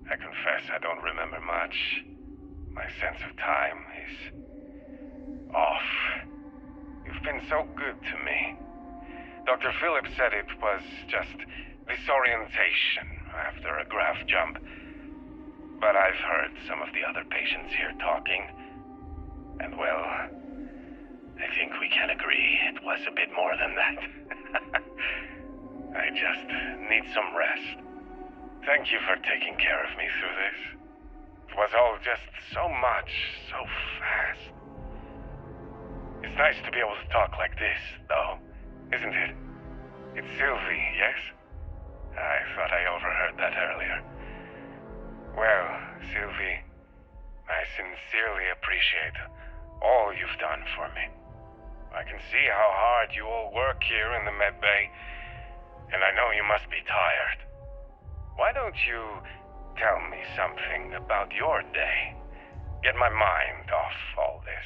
I confess I don't remember much. My sense of time is off. You've been so good to me. Dr. Phillips said it was just disorientation after a graph jump. But I've heard some of the other patients here talking. And well, I think we can agree it was a bit more than that. I just need some rest. Thank you for taking care of me through this. It was all just so much, so fast. It's nice to be able to talk like this, though, isn't it? It's Sylvie, yes? I thought I overheard that earlier. Well, Sylvie, I sincerely appreciate all you've done for me. I can see how hard you all work here in the med bay, and I know you must be tired. Why don't you tell me something about your day? Get my mind off all this.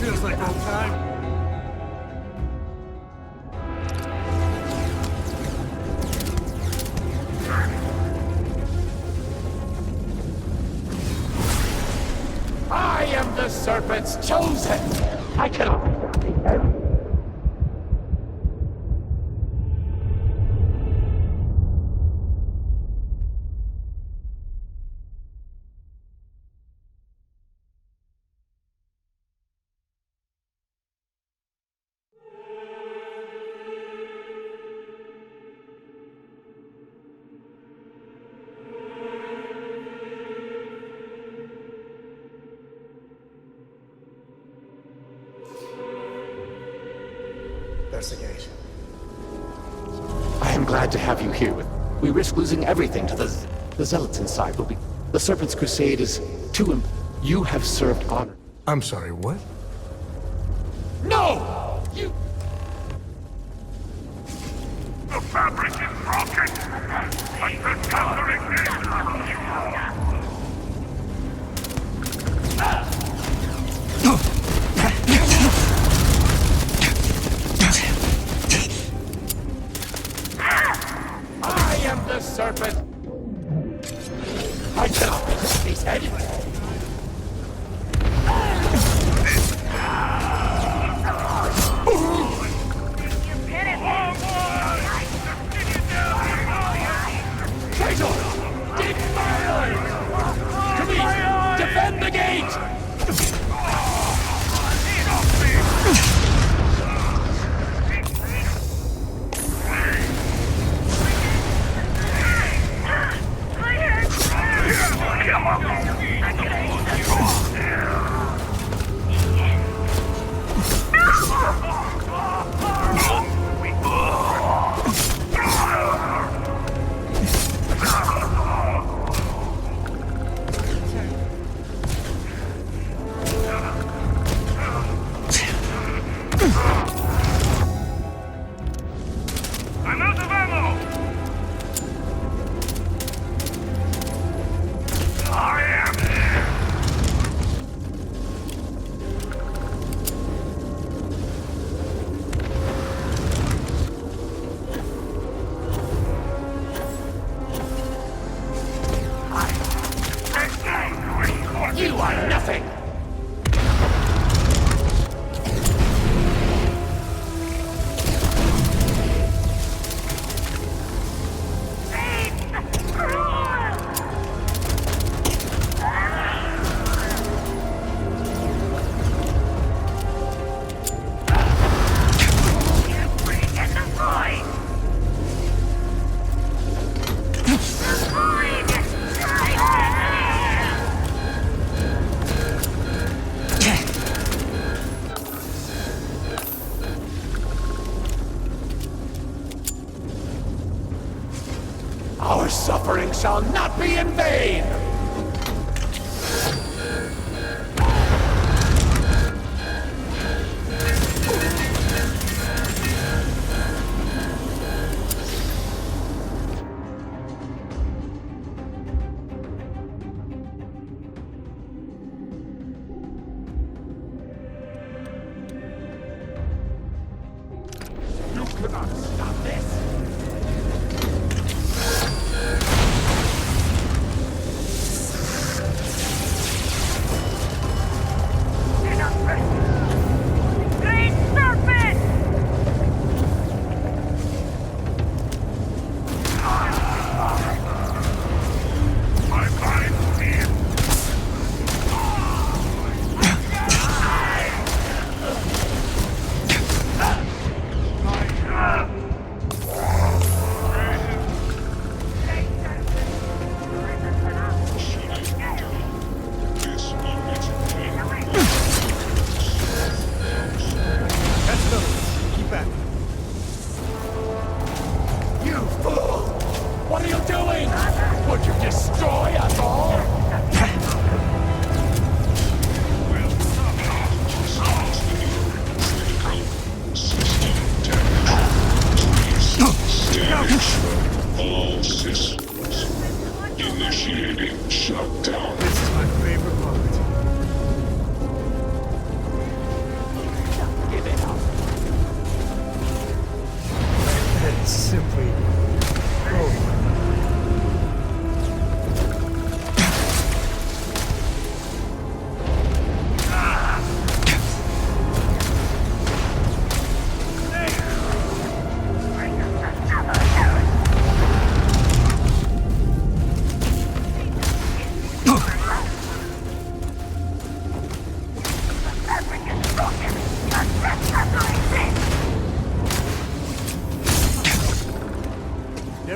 Feels like old time. I am the Serpent's chosen! I cannot... That's the gate. I am glad to have you here with... We risk losing everything to the zealots inside will be... The Serpent's crusade is too You have served honor. I'm sorry, what? No! You... The fabric is broken! Like the gathering I am the Serpent! I cannot resist these heads! Traitor! Dig fire! Khamis, defend the gate! I'm out of ammo! I am You are nothing! Our suffering shall not be in vain! You cannot stop this! Great Serpent! my mind here.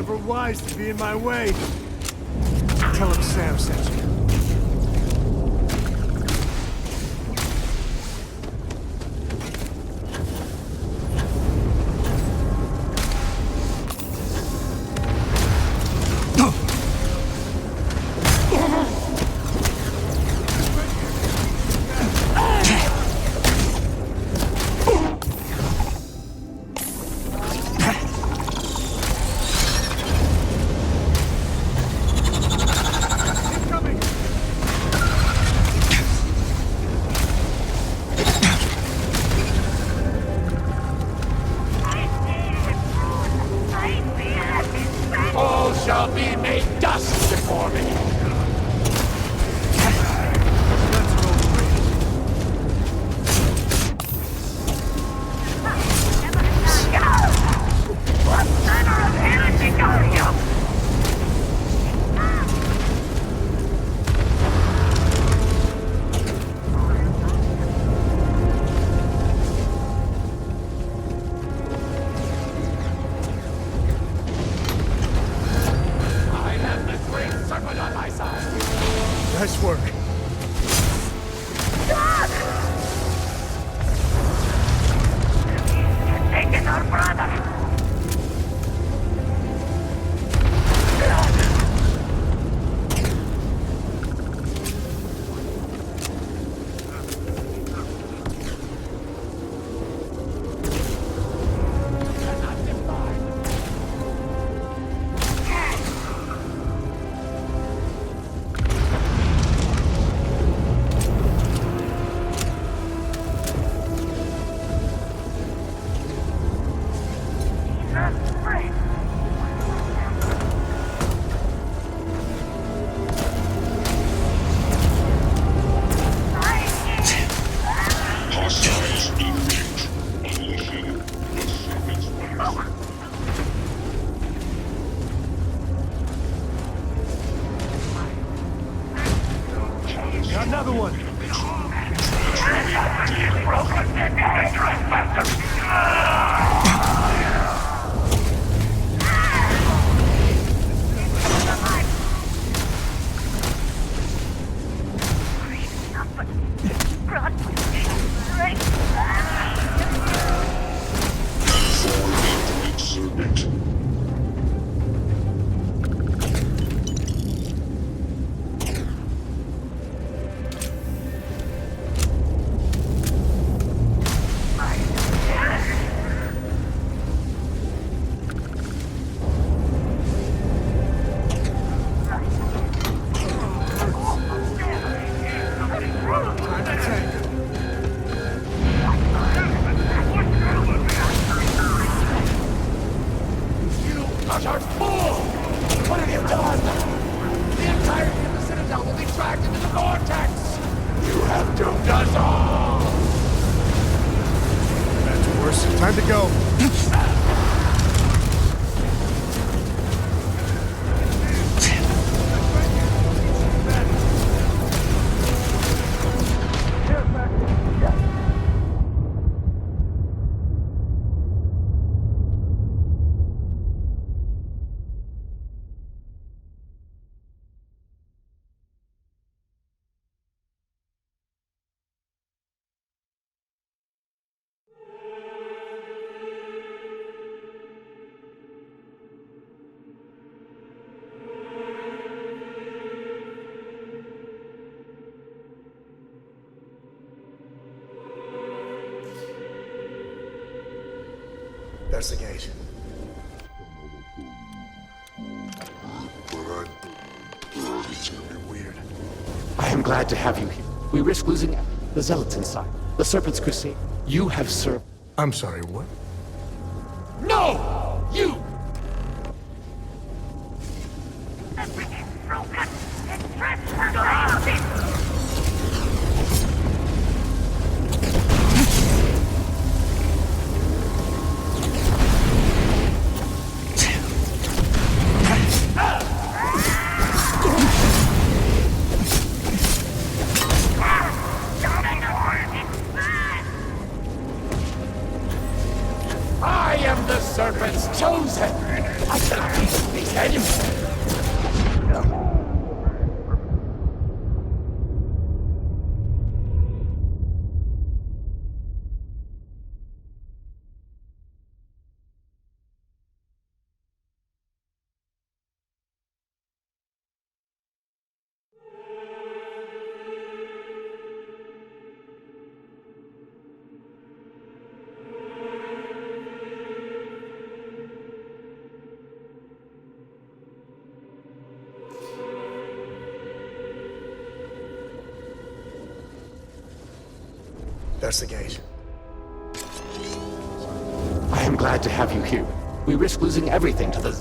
Never wise to be in my way. Tell him Sam sent you. All shall be made dust before me. Nice work. Taking our brother. Hostiles in range. Unleashing the Serpent's wrath. Got another one. Serpent. Are full! What have you done? The entirety of the Citadel will be dragged into the vortex! You have doomed us all! That's worse. Time to go. That's the gate. It's gonna be weird. I am glad to have you here. We risk losing the Zealots inside. The Serpent's crusade. You have served. I'm sorry, what? No! You! Everything's broken. It's transforming. I am the Serpent's chosen! I cannot be defeated! That's the gate. I am glad to have you here. We risk losing everything to the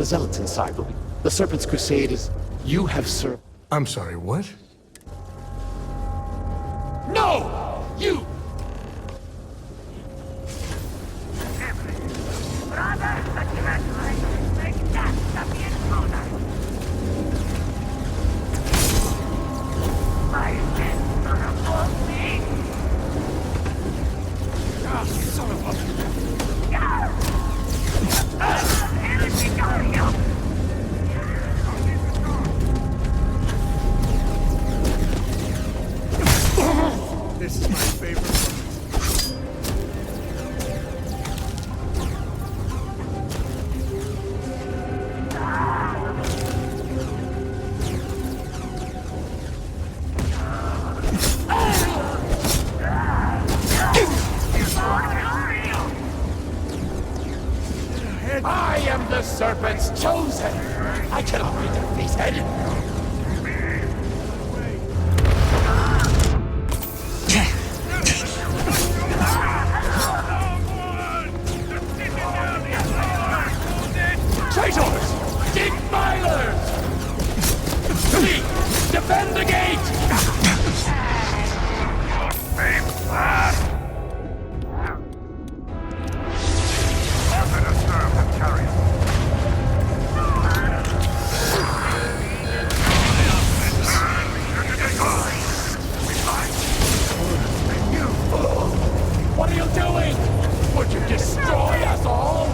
zealots inside, but the Serpent's crusade is... You have served... I'm sorry, what? No! You! This is my favorite moment. I am the Serpent's chosen! I cannot be defeated! Traitors! Defilers! Flee! Defend the gate! What are you doing? Would you destroy us all?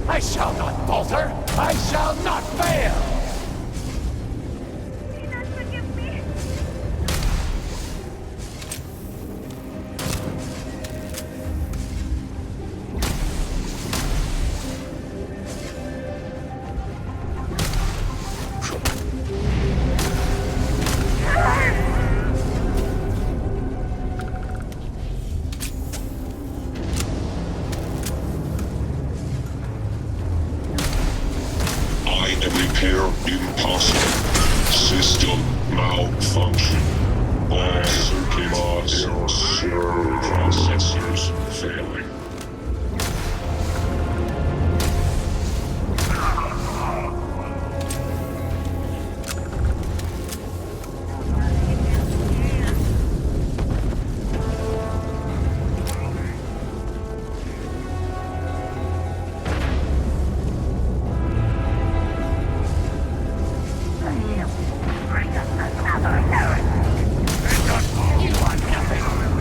I shall not falter! I shall not fail! Forgive me. Repair impossible. System malfunction. All circuits, processors failing. You want nothing.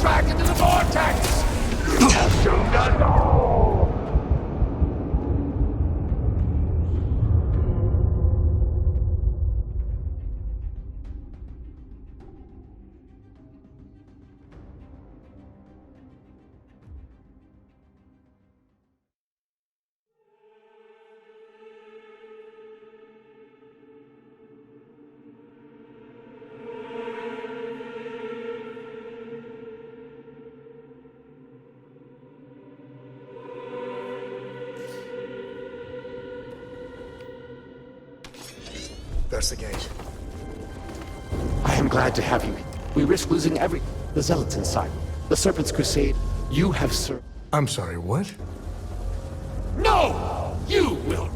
dragged into the vortex! You have doomed us all! That's the gate. I am glad to have you. We risk losing the Zealots inside. The Serpent's crusade. You have served. I'm sorry, what? No! You will.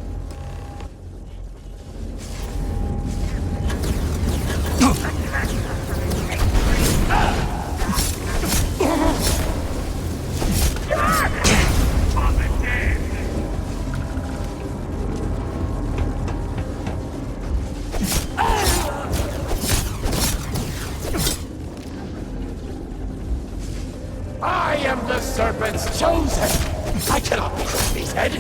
I am the Serpent's chosen! I cannot be his head!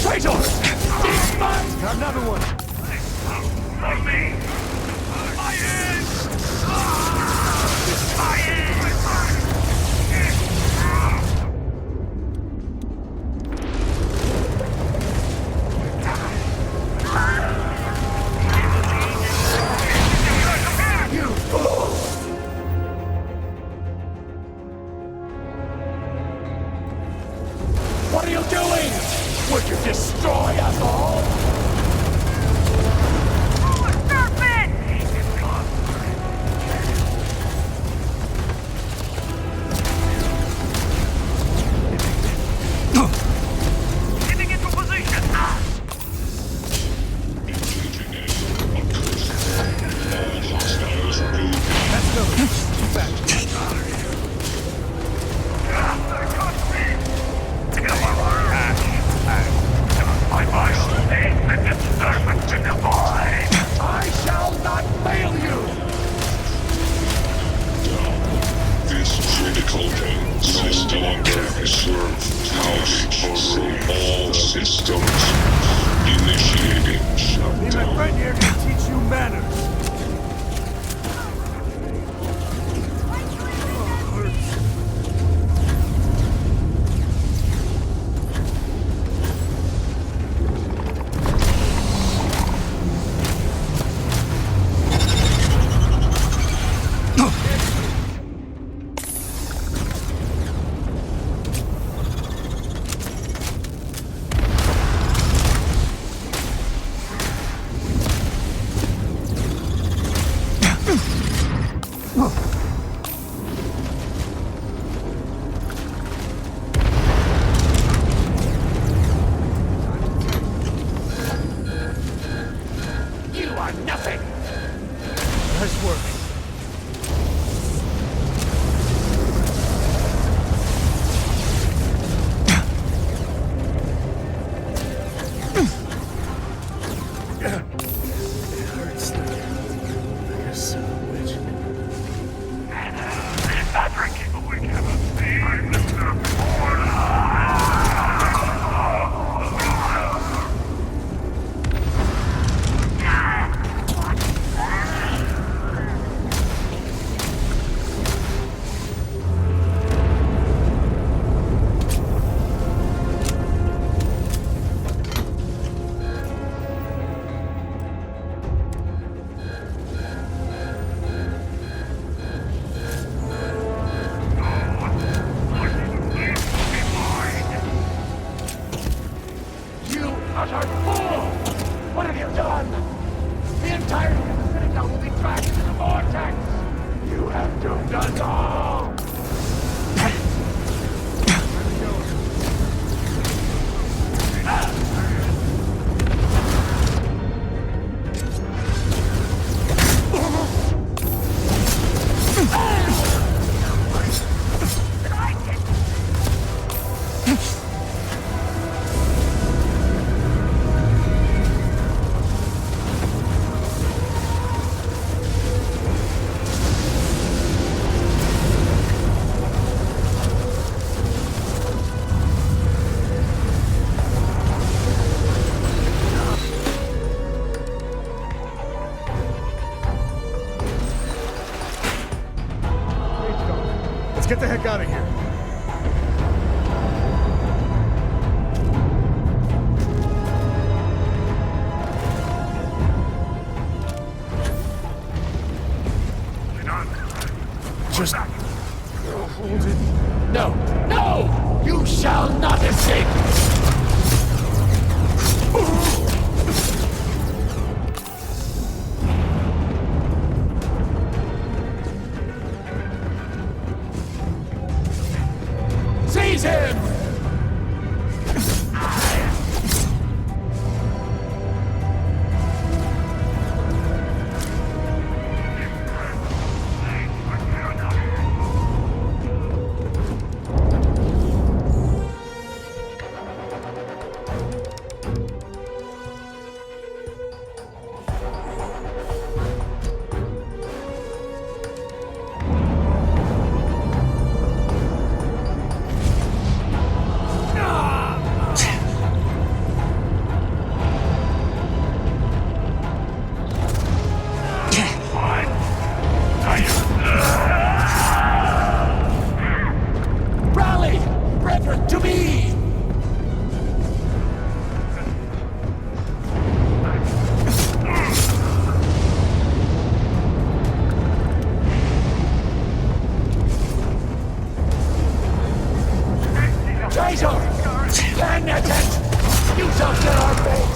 Traitors! Got another one! From me! What are you doing? Would you destroy us all? Serpent! Getting into position! I shall not fail you! This critical system serves house over all systems. Initiating Me and my friend here can teach you manners. You are nothing! Nice work. It hurts. Like a son of a bitch. Patrick, we cannot see Mr. You utter fool! What have you done? The entire Citadel will be dragged into the vortex! You have doomed us all! him! Rally! Brethren, to me! Traitor! Penitent! You shall share our fate!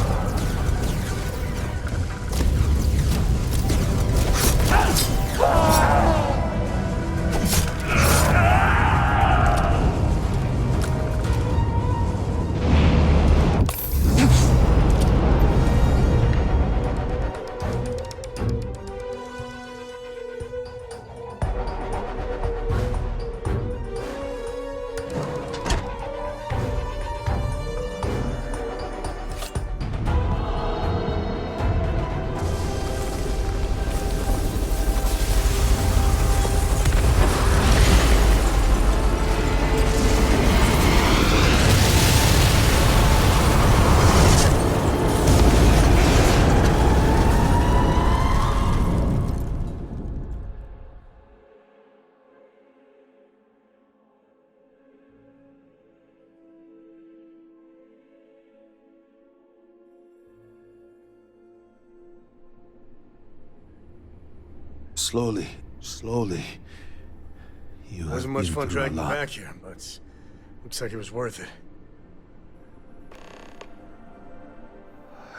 Slowly. You have Wasn't much been fun through a dragging you lot. back here, but looks like it was worth it.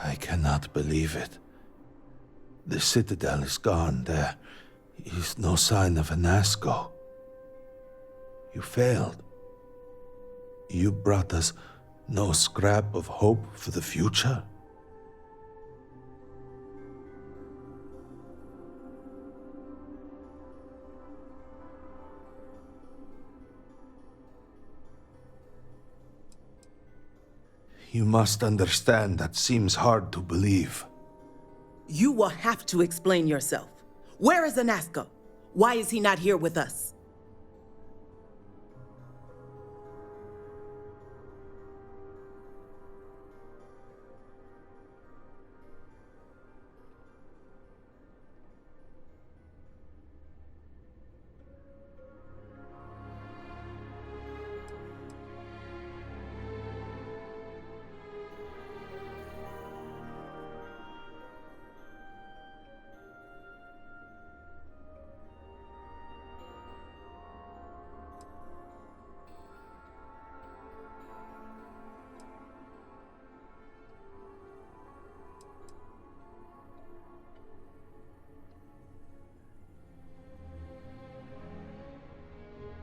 I cannot believe it. The Citadel is gone. There is no sign of Anasco. You failed. You brought us no scrap of hope for the future. You must understand that seems hard to believe. You will have to explain yourself. Where is Anasco? Why is he not here with us?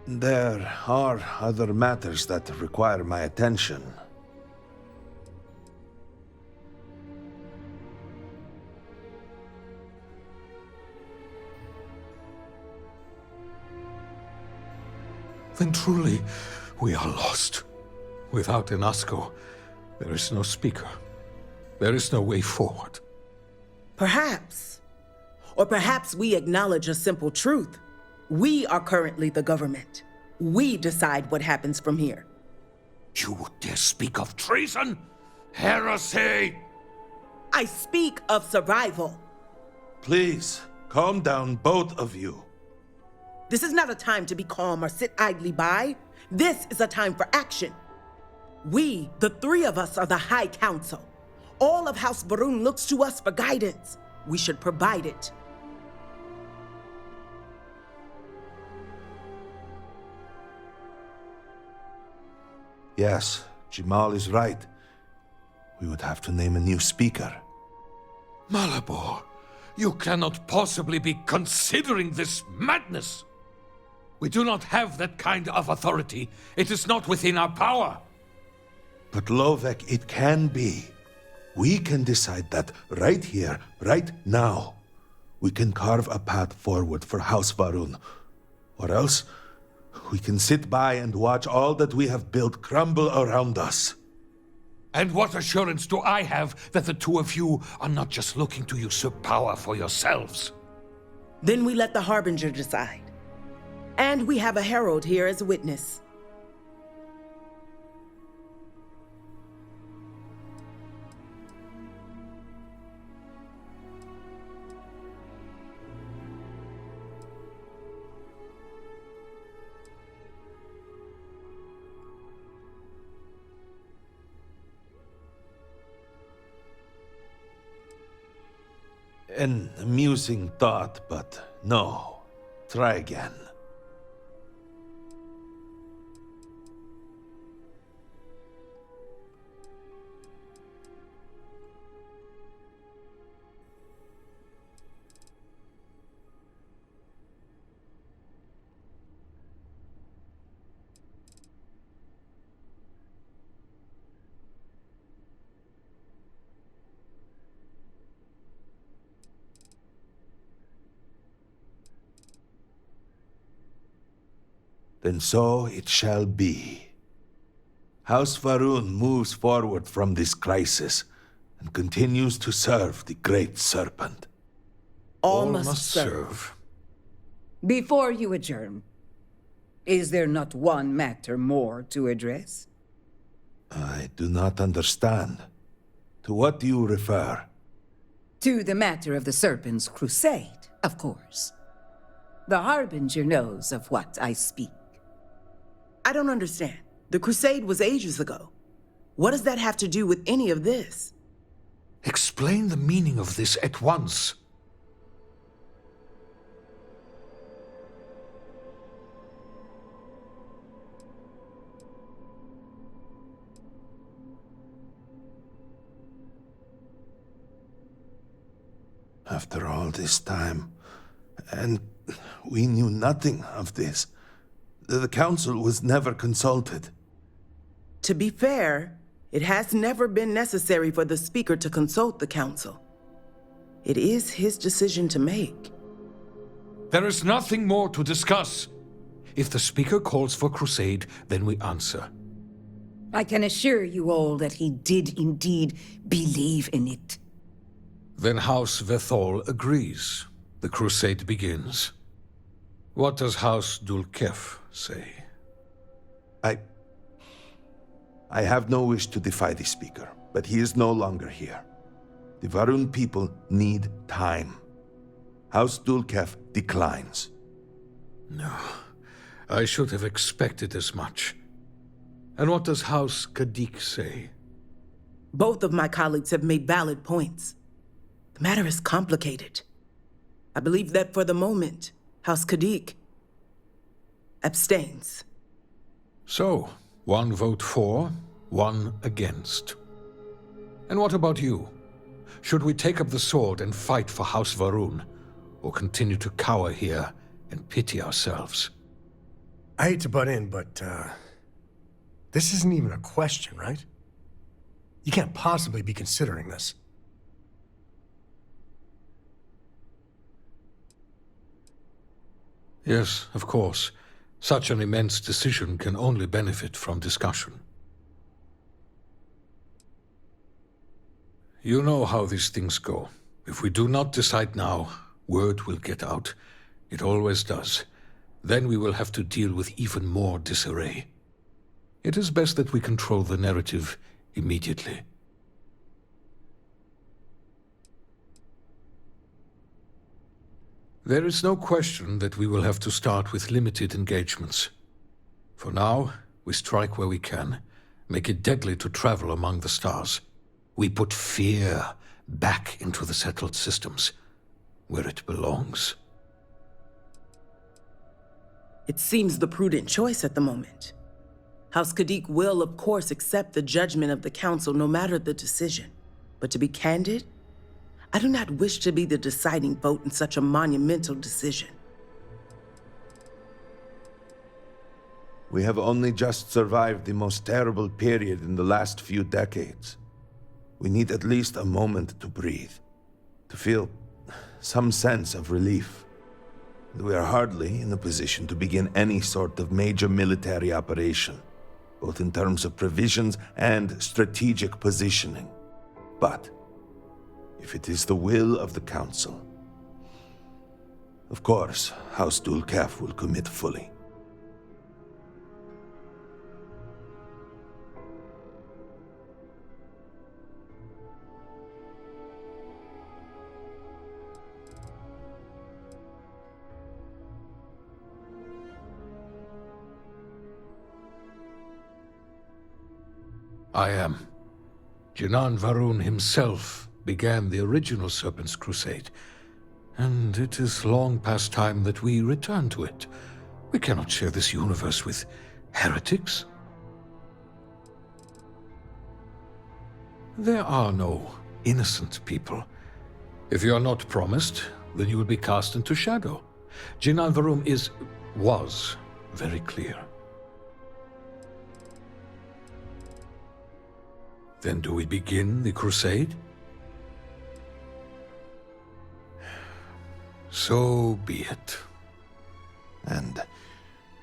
There are other matters that require my attention. Then truly, we are lost. Without Anasco, there is no speaker. There is no way forward. Perhaps. Or perhaps we acknowledge a simple truth. We are currently the government. We decide what happens from here. You would dare speak of treason? Heresy! I speak of survival. Please, calm down, both of you. This is not a time to be calm or sit idly by. This is a time for action. We, the three of us, are the High Council. All of House Varun looks to us for guidance. We should provide it. Yes, Jamal is right. We would have to name a new speaker. Malabor, you cannot possibly be considering this madness. We do not have that kind of authority. It is not within our power. But Lovek, it can be. We can decide that right here, right now. We can carve a path forward for House Varun. Or else, we can sit by and watch all that we have built crumble around us. And what assurance do I have that the two of you are not just looking to usurp power for yourselves? Then we let the Harbinger decide. And we have a herald here as a witness. An amusing thought, but no. Try again. Then so it shall be. House Varun moves forward from this crisis and continues to serve the Great Serpent. All must serve. Before you adjourn, is there not one matter more to address? I do not understand. To what do you refer? To the matter of the Serpent's crusade, of course. The Harbinger knows of what I speak. I don't understand. The crusade was ages ago. What does that have to do with any of this? Explain the meaning of this at once. After all this time, and we knew nothing of this. The council was never consulted. To be fair, it has never been necessary for the speaker to consult the council. It is his decision to make. There is nothing more to discuss. If the speaker calls for crusade, then we answer. I can assure you all that he did indeed believe in it. Then House Vethol agrees. The crusade begins. What does House Dulkef say? I have no wish to defy the speaker, but he is no longer here. The Varun people need time. House Dulkef declines. No, I should have expected as much. And what does House Kadik say? Both of my colleagues have made valid points. The matter is complicated. I believe that for the moment, House Kadik abstains. So, one vote for, one against. And what about you? Should we take up the sword and fight for House Varun, or continue to cower here and pity ourselves? I hate to butt in, but, this isn't even a question, right? You can't possibly be considering this. Yes, of course. Such an immense decision can only benefit from discussion. You know how these things go. If we do not decide now, word will get out. It always does. Then we will have to deal with even more disarray. It is best that we control the narrative immediately. There is no question that we will have to start with limited engagements. For now, we strike where we can, make it deadly to travel among the stars. We put fear back into the settled systems, where it belongs. It seems the prudent choice at the moment. House Kadik will, of course, accept the judgment of the council no matter the decision. But to be candid, I do not wish to be the deciding vote in such a monumental decision. We have only just survived the most terrible period in the last few decades. We need at least a moment to breathe, to feel some sense of relief. We are hardly in a position to begin any sort of major military operation, both in terms of provisions and strategic positioning. But if it is the will of the Council, of course, House Dulcaf will commit fully. I am. Jinan Varun himself began the original Serpent's Crusade, and it is long past time that we return to it. We cannot share this universe with heretics. There are no innocent people. If you are not promised, then you will be cast into shadow. Jinan Varun was very clear. Then do we begin the crusade? So be it. And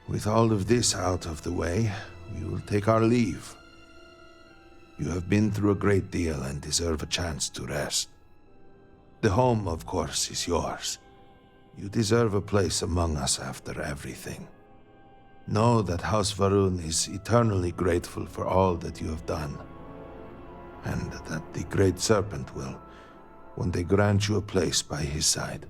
with all of this out of the way, we will take our leave. You have been through a great deal and deserve a chance to rest. The home, of course, is yours. You deserve a place among us after everything. Know that House Varun is eternally grateful for all that you have done, and that the Great Serpent will one day grant you a place by his side.